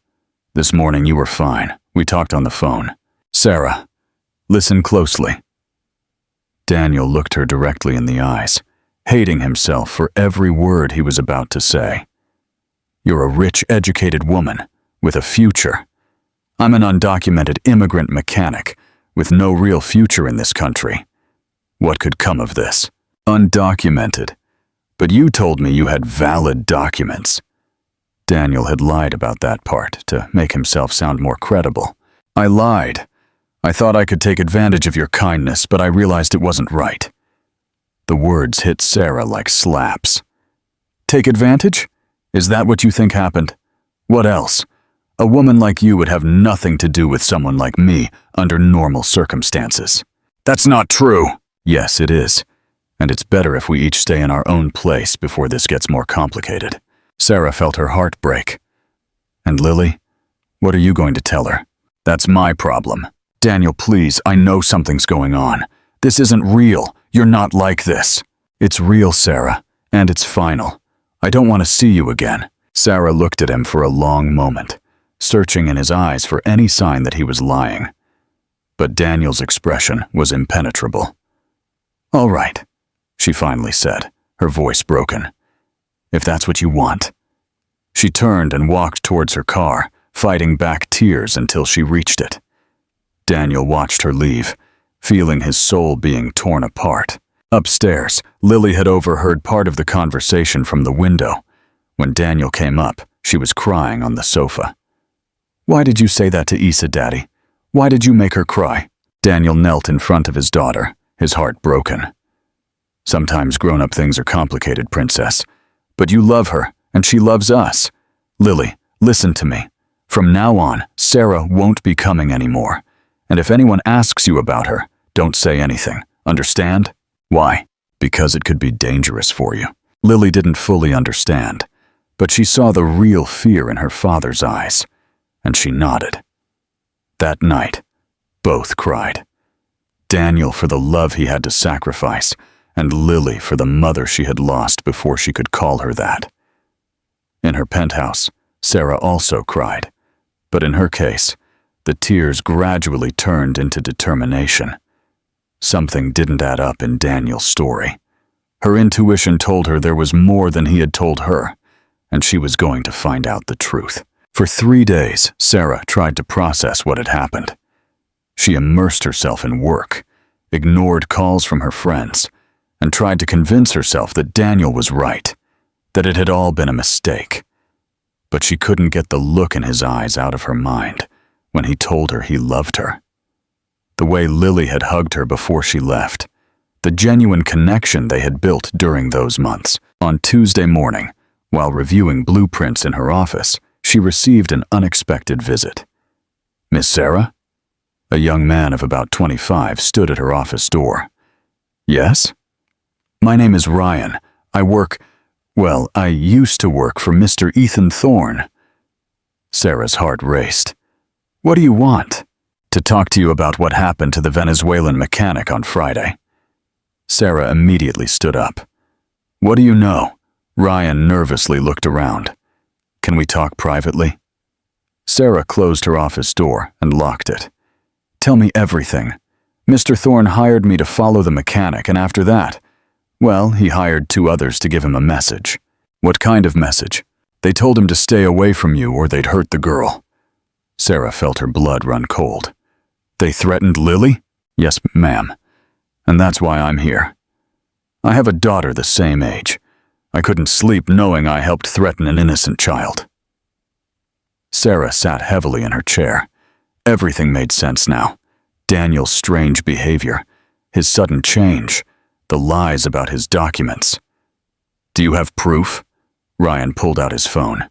[SPEAKER 1] "This morning you were fine. We talked on the phone." "Sarah, listen closely." Daniel looked her directly in the eyes, hating himself for every word he was about to say. "You're a rich, educated woman with a future. I'm an undocumented immigrant mechanic with no real future in this country. What could come of this? Undocumented. But you told me you had valid documents." Daniel had lied about that part to make himself sound more credible. "I lied. I thought I could take advantage of your kindness, but I realized it wasn't right." The words hit Sarah like slaps. "Take advantage? Is that what you think happened? What else? A woman like you would have nothing to do with someone like me under normal circumstances." "That's not true." "Yes, it is. And it's better if we each stay in our own place before this gets more complicated." Sarah felt her heart break. "And Lily? What are you going to tell her?" "That's my problem." "Daniel, please, I know something's going on. This isn't real. You're not like this." "It's real, Sarah, and it's final. I don't want to see you again." Sarah looked at him for a long moment, searching in his eyes for any sign that he was lying. But Daniel's expression was impenetrable. "All right," she finally said, her voice broken. "If that's what you want." She turned and walked towards her car, fighting back tears until she reached it. Daniel watched her leave, feeling his soul being torn apart. Upstairs, Lily had overheard part of the conversation from the window. When Daniel came up, she was crying on the sofa. "Why did you say that to Issa, Daddy? Why did you make her cry?" Daniel knelt in front of his daughter, his heart broken. "Sometimes grown-up things are complicated, Princess. But you love her, and she loves us. Lily, listen to me. From now on, Sarah won't be coming anymore. And if anyone asks you about her, don't say anything. Understand?" "Why?" "Because it could be dangerous for you." Lily didn't fully understand, but she saw the real fear in her father's eyes, and she nodded. That night, both cried. Daniel for the love he had to sacrifice, and Lily for the mother she had lost before she could call her that. In her penthouse, Sarah also cried, but in her case, the tears gradually turned into determination. Something didn't add up in Daniel's story. Her intuition told her there was more than he had told her, and she was going to find out the truth. For 3 days, Sarah tried to process what had happened. She immersed herself in work, ignored calls from her friends, and tried to convince herself that Daniel was right, that it had all been a mistake. But she couldn't get the look in his eyes out of her mind when he told her he loved her. The way Lily had hugged her before she left, the genuine connection they had built during those months. On Tuesday morning, while reviewing blueprints in her office, she received an unexpected visit. "Miss Sarah?" A young man of about 25 stood at her office door. "Yes?" "My name is Ryan. I used to work for Mr. Ethan Thorne." Sarah's heart raced. "What do you want?" "To talk to you about what happened to the Venezuelan mechanic on Friday." Sarah immediately stood up. "What do you know?" Ryan nervously looked around. "Can we talk privately?" Sarah closed her office door and locked it. "Tell me everything. Mr. Thorne hired me to follow the mechanic, and after that, well, he hired 2 others to give him a message." "What kind of message?" "They told him to stay away from you or they'd hurt the girl." Sarah felt her blood run cold. "They threatened Lily?" "Yes, ma'am. And that's why I'm here. I have a daughter the same age. I couldn't sleep knowing I helped threaten an innocent child." Sarah sat heavily in her chair. Everything made sense now. Daniel's strange behavior, his sudden change, the lies about his documents. "Do you have proof?" Ryan pulled out his phone.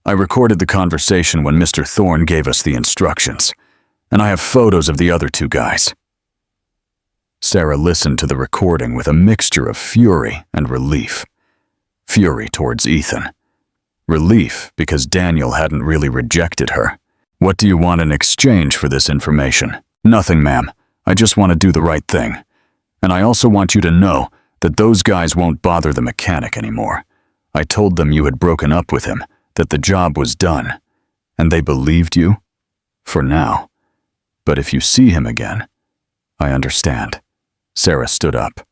[SPEAKER 1] "I recorded the conversation when Mr. Thorne gave us the instructions, and I have photos of the other 2 guys." Sarah listened to the recording with a mixture of fury and relief. Fury towards Ethan. Relief because Daniel hadn't really rejected her. "What do you want in exchange for this information?" "Nothing, ma'am. I just want to do the right thing. And I also want you to know that those guys won't bother the mechanic anymore. I told them you had broken up with him, that the job was done. And they believed you? For now. But if you see him again, I understand." Sarah stood up.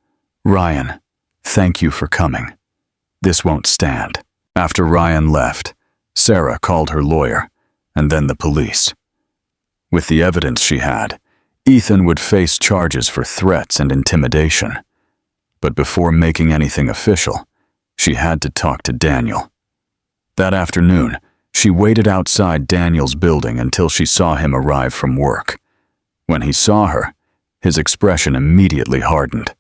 [SPEAKER 1] "Ryan, thank you for coming. This won't stand." After Ryan left, Sarah called her lawyer, and then the police. With the evidence she had, Ethan would face charges for threats and intimidation. But before making anything official, she had to talk to Daniel. That afternoon, she waited outside Daniel's building until she saw him arrive from work. When he saw her, his expression immediately hardened.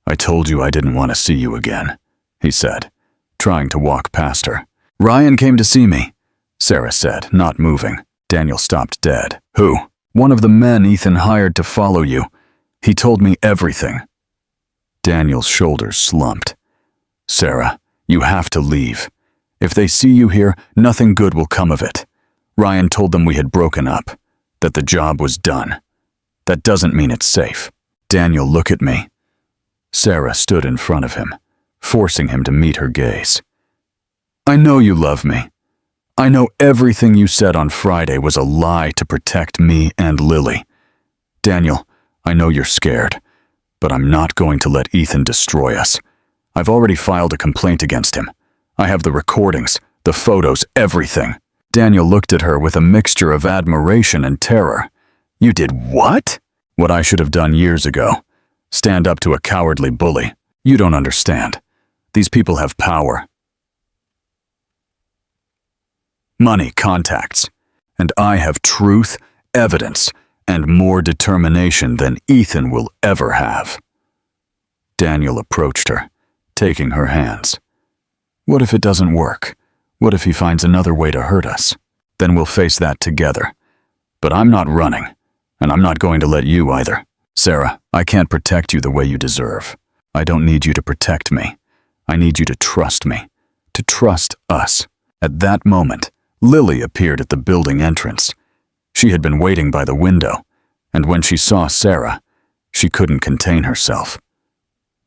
[SPEAKER 1] "I told you I didn't want to see you again," he said, trying to walk past her. "Ryan came to see me," Sarah said, not moving. Daniel stopped dead. "Who?" "One of the men Ethan hired to follow you. He told me everything." Daniel's shoulders slumped. "Sarah, you have to leave. If they see you here, nothing good will come of it. Ryan told them we had broken up, that the job was done. That doesn't mean it's safe." "Daniel, look at me." Sarah stood in front of him, forcing him to meet her gaze. "I know you love me. I know everything you said on Friday was a lie to protect me and Lily. Daniel, I know you're scared, but I'm not going to let Ethan destroy us. I've already filed a complaint against him. I have the recordings, the photos, everything." Daniel looked at her with a mixture of admiration and terror. "You did what?"
[SPEAKER 2] What I should have done years ago. Stand up to a cowardly bully. You don't understand. These people have power. Money, contacts. And I have truth, evidence, and more determination than Ethan will ever have. Daniel approached her, taking her hands. What if it doesn't work? What if he finds another way to hurt us? Then we'll face that together. But I'm not running, and I'm not going to let you either. Sarah, I can't protect you the way you deserve. I don't need you to protect me. I need you to trust me, to trust us. At that moment, Lily appeared at the building entrance. She had been waiting by the window, and when she saw Sarah, she couldn't contain herself.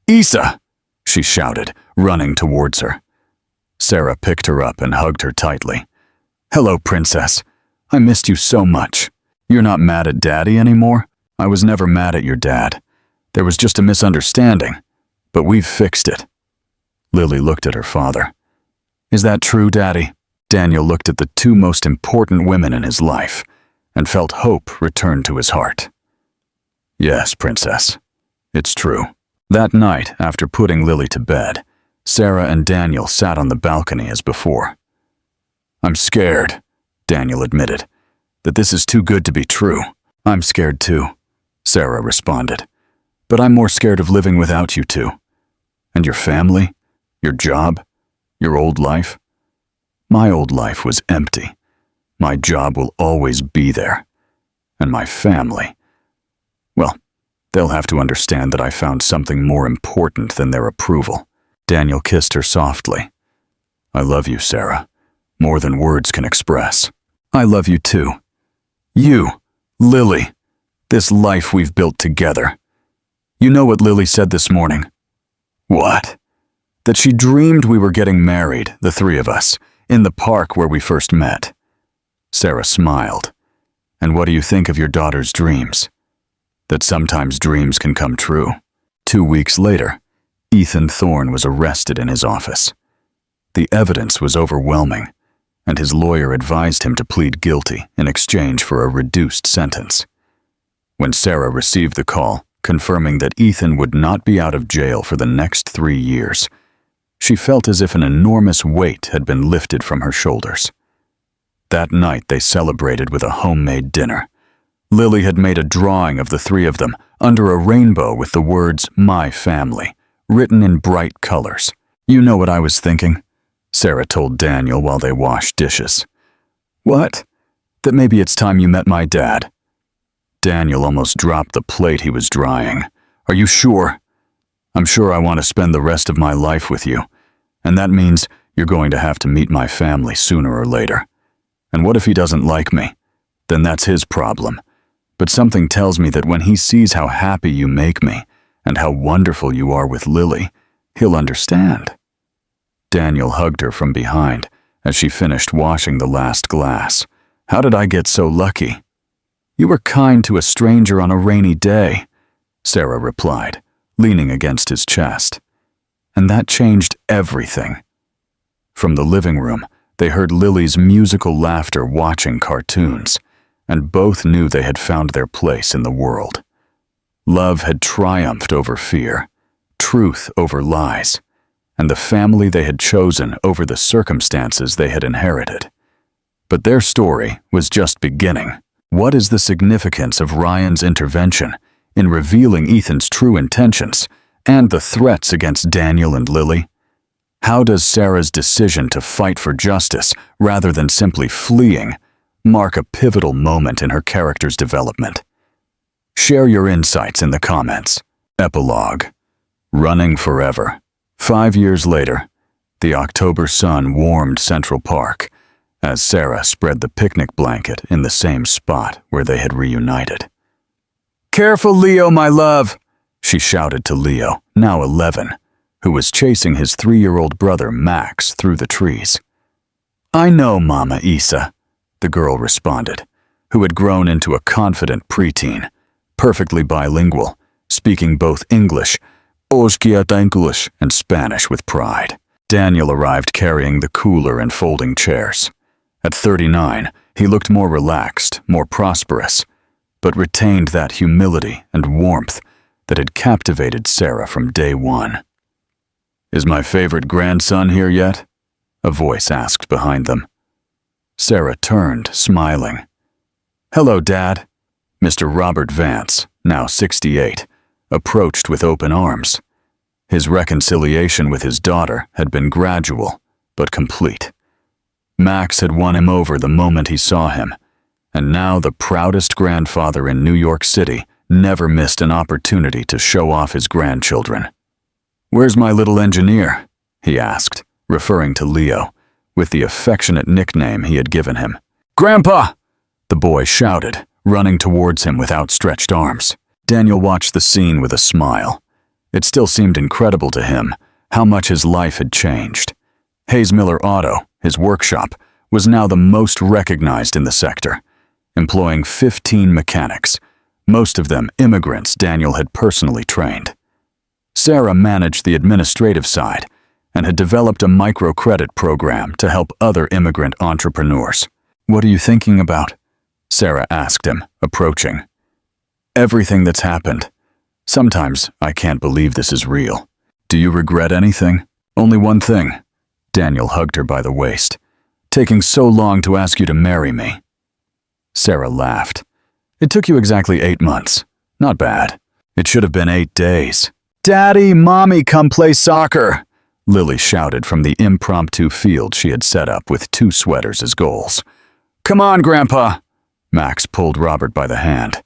[SPEAKER 2] "Isa!" she shouted, running towards her. Sarah picked her up and hugged her tightly. "Hello, princess. I missed you so much. You're not mad at Daddy anymore? I was never mad at your dad. There was just a misunderstanding, but we've fixed it." Lily looked at her father. "Is that true, Daddy?" Daniel looked at the two most important women in his life and felt hope return to his heart. "Yes, princess. It's true." That night, after putting Lily to bed, Sarah and Daniel sat on the balcony as before. "I'm scared," Daniel admitted, "that this is too good to be true." "I'm scared too," Sarah responded, "but I'm more scared of living without you two. And your family, your job, your old life. My old life was empty. My job will always be there. And my family, well, they'll have to understand that I found something more important than their approval." Daniel kissed her softly. "I love you, Sarah, more than words can express." "I love you too. You, Lily, this life we've built together. You know what Lily said this morning?" "What?" "That she dreamed we were getting married, the three of us, in the park where we first met." Sarah smiled. "And what do you think of your daughter's dreams?" "That sometimes dreams can come true." 2 weeks later, Ethan Thorne was arrested in his office. The evidence was overwhelming, and his lawyer advised him to plead guilty in exchange for a reduced sentence. When Sarah received the call, confirming that Ethan would not be out of jail for the next 3 years, she felt as if an enormous weight had been lifted from her shoulders. That night they celebrated with a homemade dinner. Lily had made a drawing of the three of them under a rainbow with the words, "My family," written in bright colors. "You know what I was thinking?" Sarah told Daniel while they washed dishes. "What?" "That maybe it's time you met my dad." Daniel almost dropped the plate he was drying. "Are you sure?" "I'm sure I want to spend the rest of my life with you, and that means you're going to have to meet my family sooner or later. And what if he doesn't like me? Then that's his problem. But something tells me that when he sees how happy you make me, and how wonderful you are with Lily, he'll understand." Daniel hugged her from behind as she finished washing the last glass. "How did I get so lucky?" "You were kind to a stranger on a rainy day," Sarah replied, leaning against his chest. "And that changed everything." From the living room, they heard Lily's musical laughter watching cartoons, and both knew they had found their place in the world. Love had triumphed over fear, truth over lies, and the family they had chosen over the circumstances they had inherited. But their story was just beginning. What is the significance of Ryan's intervention in revealing Ethan's true intentions and the threats against Daniel and Lily? How does Sarah's decision to fight for justice rather than simply fleeing mark a pivotal moment in her character's development? Share your insights in the comments. Epilogue. Running forever. 5 years later, the October sun warmed Central Park as Sarah spread the picnic blanket in the same spot where they had reunited. "Careful, Leo, my love," she shouted to Leo, now 11, who was chasing his 3-year-old brother Max through the trees. "I know, Mama Isa," the girl responded, who had grown into a confident preteen, perfectly bilingual, speaking both English, English, and Spanish with pride. Daniel arrived carrying the cooler and folding chairs. At 39, he looked more relaxed, more prosperous.
[SPEAKER 1] but retained that humility and warmth that had captivated Sarah from day one. "Is my favorite grandson here yet?" a voice asked behind them. Sarah turned, smiling. "Hello, Dad." Mr. Robert Vance, now 68, approached with open arms. His reconciliation with his daughter had been gradual, but complete. Max had won him over the moment he saw him, and now the proudest grandfather in New York City never missed an opportunity to show off his grandchildren. "Where's my little engineer?" he asked, referring to Leo, with the affectionate nickname he had given him. "Grandpa!" the boy shouted, running towards him with outstretched arms. Daniel watched the scene with a smile. It still seemed incredible to him how much his life had changed. Hayes Miller Auto, his workshop, was now the most recognized in the sector, employing 15 mechanics, most of them immigrants Daniel had personally trained. Sarah managed the administrative side and had developed a microcredit program to help other immigrant entrepreneurs. "What are you thinking about?" Sarah asked him, approaching. "Everything that's happened. Sometimes I can't believe this is real." "Do you regret anything?" "Only one thing." Daniel hugged her by the waist. "Taking so long to ask you to marry me." Sarah laughed. "It took you exactly 8 months. Not bad. It should have been 8 days. "Daddy, Mommy, come play soccer!" Lily shouted from the impromptu field she had set up with 2 sweaters as goals. "Come on, Grandpa!" Max pulled Robert by the hand.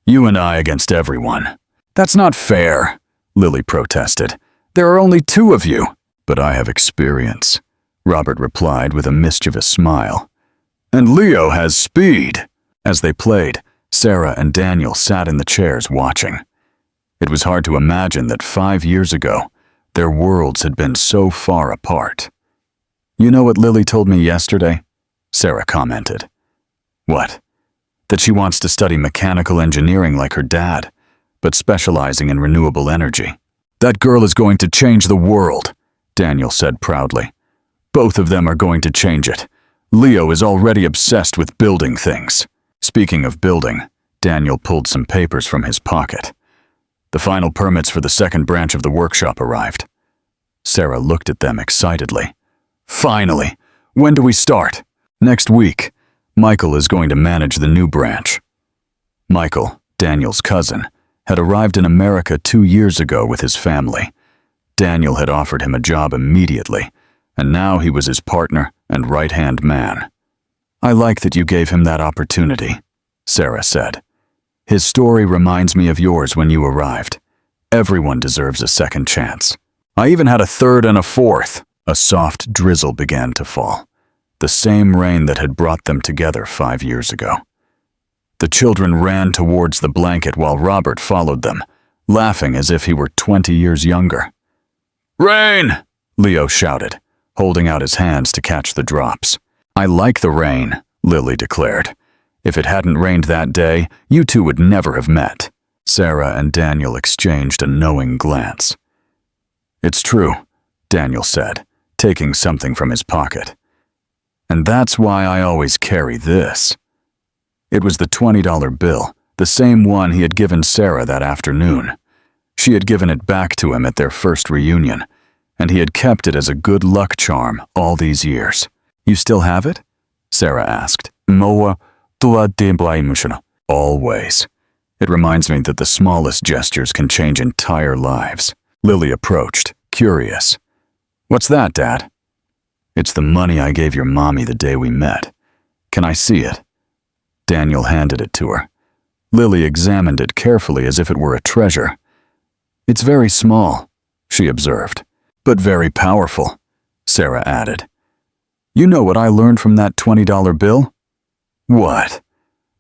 [SPEAKER 1] "You and I against everyone." "That's not fair," Lily protested. "There are only 2 of you." "But I have experience," Robert replied with a mischievous smile. "And Leo has speed." As they played, Sarah and Daniel sat in the chairs watching. It was hard to imagine that 5 years ago, their worlds had been so far apart. "You know what Lily told me yesterday?" Sarah commented. "What?" "That she wants to study mechanical engineering like her dad, but specializing in renewable energy." "That girl is going to change the world," Daniel said proudly. "Both of them are going to change it. Leo is already obsessed with building things." Speaking of building, Daniel pulled some papers from his pocket. The final permits for the second branch of the workshop arrived. Sarah looked at them excitedly. "Finally! When do we start?" "Next week. Michael is going to manage the new branch." Michael, Daniel's cousin, had arrived in America 2 years ago with his family. Daniel had offered him a job immediately, and now he was his partner and right-hand man. "I like that you gave him that opportunity," Sarah said. "His story reminds me of yours when you arrived. Everyone deserves a second chance." "I even had a third and a fourth." A soft drizzle began to fall, the same rain that had brought them together 5 years ago. The children ran towards the blanket while Robert followed them, laughing as if he were 20 years younger. "Rain!" Leo shouted, holding out his hands to catch the drops. "I like the rain," Lily declared. "If it hadn't rained that day, you two would never have met." Sarah and Daniel exchanged a knowing glance. "It's true," Daniel said, taking something from his pocket. "And that's why I always carry this." It was the $20 bill, the same one he had given Sarah that afternoon. She had given it back to him at their first reunion, and he had kept it as a good luck charm all these years. "You still have it?" Sarah asked. "Always. It reminds me that the smallest gestures can change entire lives." Lily approached, curious. "What's that, Dad?" "It's the money I gave your mommy the day we met. Can I see it?" Daniel handed it to her. Lily examined it carefully as if it were a treasure. "It's very small," she observed. "But very powerful," Sarah added. "You know what I learned from that $20 bill?" "What?"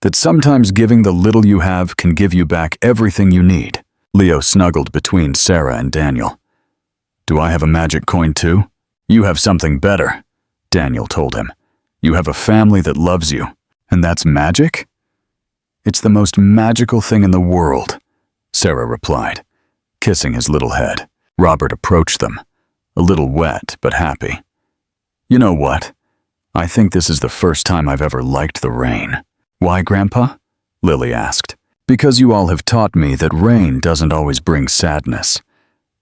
[SPEAKER 1] "That sometimes giving the little you have can give you back everything you need." Leo snuggled between Sarah and Daniel. "Do I have a magic coin too?" "You have something better," Daniel told him. "You have a family that loves you. And that's magic?" "It's the most magical thing in the world," Sarah replied, kissing his little head. Robert approached them, a little wet but happy. "You know what? I think this is the first time I've ever liked the rain." "Why, Grandpa?" Lily asked. Because you all have taught me that rain doesn't always bring sadness.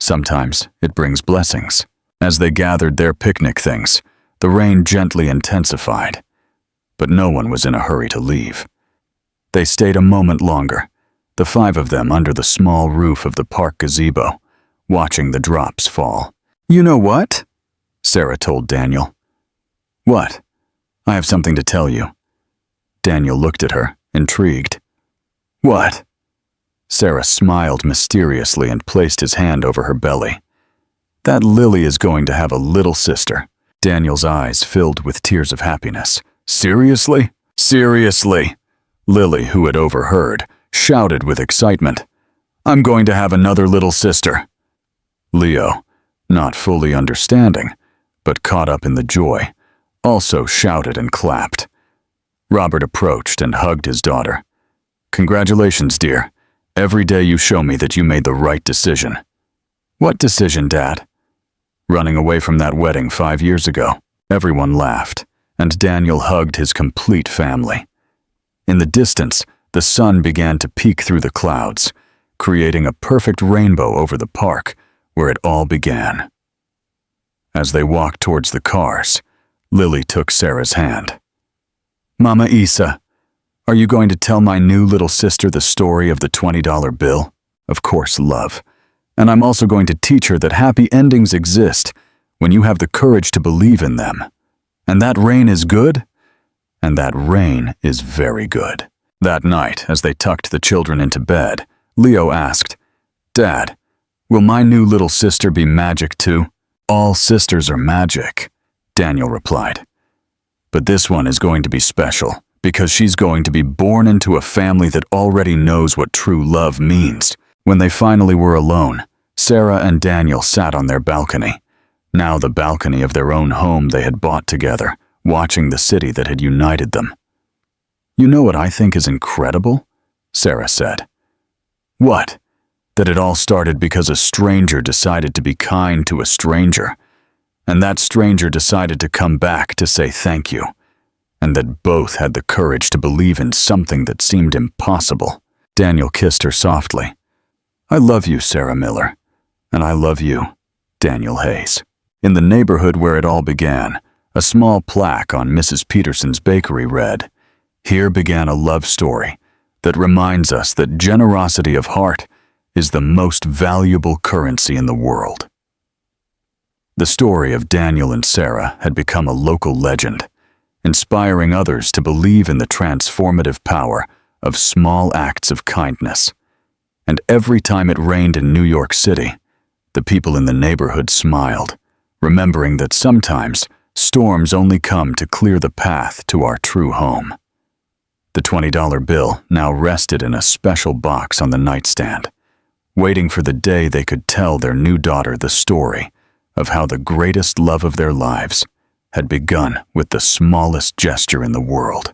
[SPEAKER 1] Sometimes it brings blessings. As they gathered their picnic things, the rain gently intensified. But no one was in a hurry to leave. They stayed a moment longer, the 5 of them under the small roof of the park gazebo, watching the drops fall. "You know what?" Sarah told Daniel. "What?" "I have something to tell you." Daniel looked at her, intrigued. "What?" Sarah smiled mysteriously and placed his hand over her belly. "That Lily is going to have a little sister." Daniel's eyes filled with tears of happiness. "Seriously?" "Seriously!" Lily, who had overheard, shouted with excitement. "I'm going to have another little sister." Leo, not fully understanding, but caught up in the joy, also shouted and clapped. Robert approached and hugged his daughter. "Congratulations, dear. Every day you show me that you made the right decision." "What decision, Dad?" "Running away from that wedding 5 years ago." Everyone laughed, and Daniel hugged his complete family. In the distance, the sun began to peek through the clouds, creating a perfect rainbow over the park where it all began. As they walked towards the cars, Lily took Sarah's hand. "Mama Isa, are you going to tell my new little sister the story of the $20 bill?" "Of course, love. And I'm also going to teach her that happy endings exist when you have the courage to believe in them. And that rain is good? And that rain is very good." That night, as they tucked the children into bed, Leo asked, "Dad, will my new little sister be magic too?" "All sisters are magic," Daniel replied. "But this one is going to be special because she's going to be born into a family that already knows what true love means." When they finally were alone, Sarah and Daniel sat on their balcony, now the balcony of their own home they had bought together, watching the city that had united them. "You know what I think is incredible?" Sarah said. "What?" "That it all started because a stranger decided to be kind to a stranger, and that stranger decided to come back to say thank you, and that both had the courage to believe in something that seemed impossible." Daniel kissed her softly. "I love you, Sarah Miller, and I love you, Daniel Hayes." In the neighborhood where it all began, a small plaque on Mrs. Peterson's bakery read, "Here began a love story that reminds us that generosity of heart is the most valuable currency in the world." The story of Daniel and Sarah had become a local legend, inspiring others to believe in the transformative power of small acts of kindness. And every time it rained in New York City, the people in the neighborhood smiled, remembering that sometimes storms only come to clear the path to our true home. The $20 bill now rested in a special box on the nightstand, waiting for the day they could tell their new daughter the story of how the greatest love of their lives had begun with the smallest gesture in the world.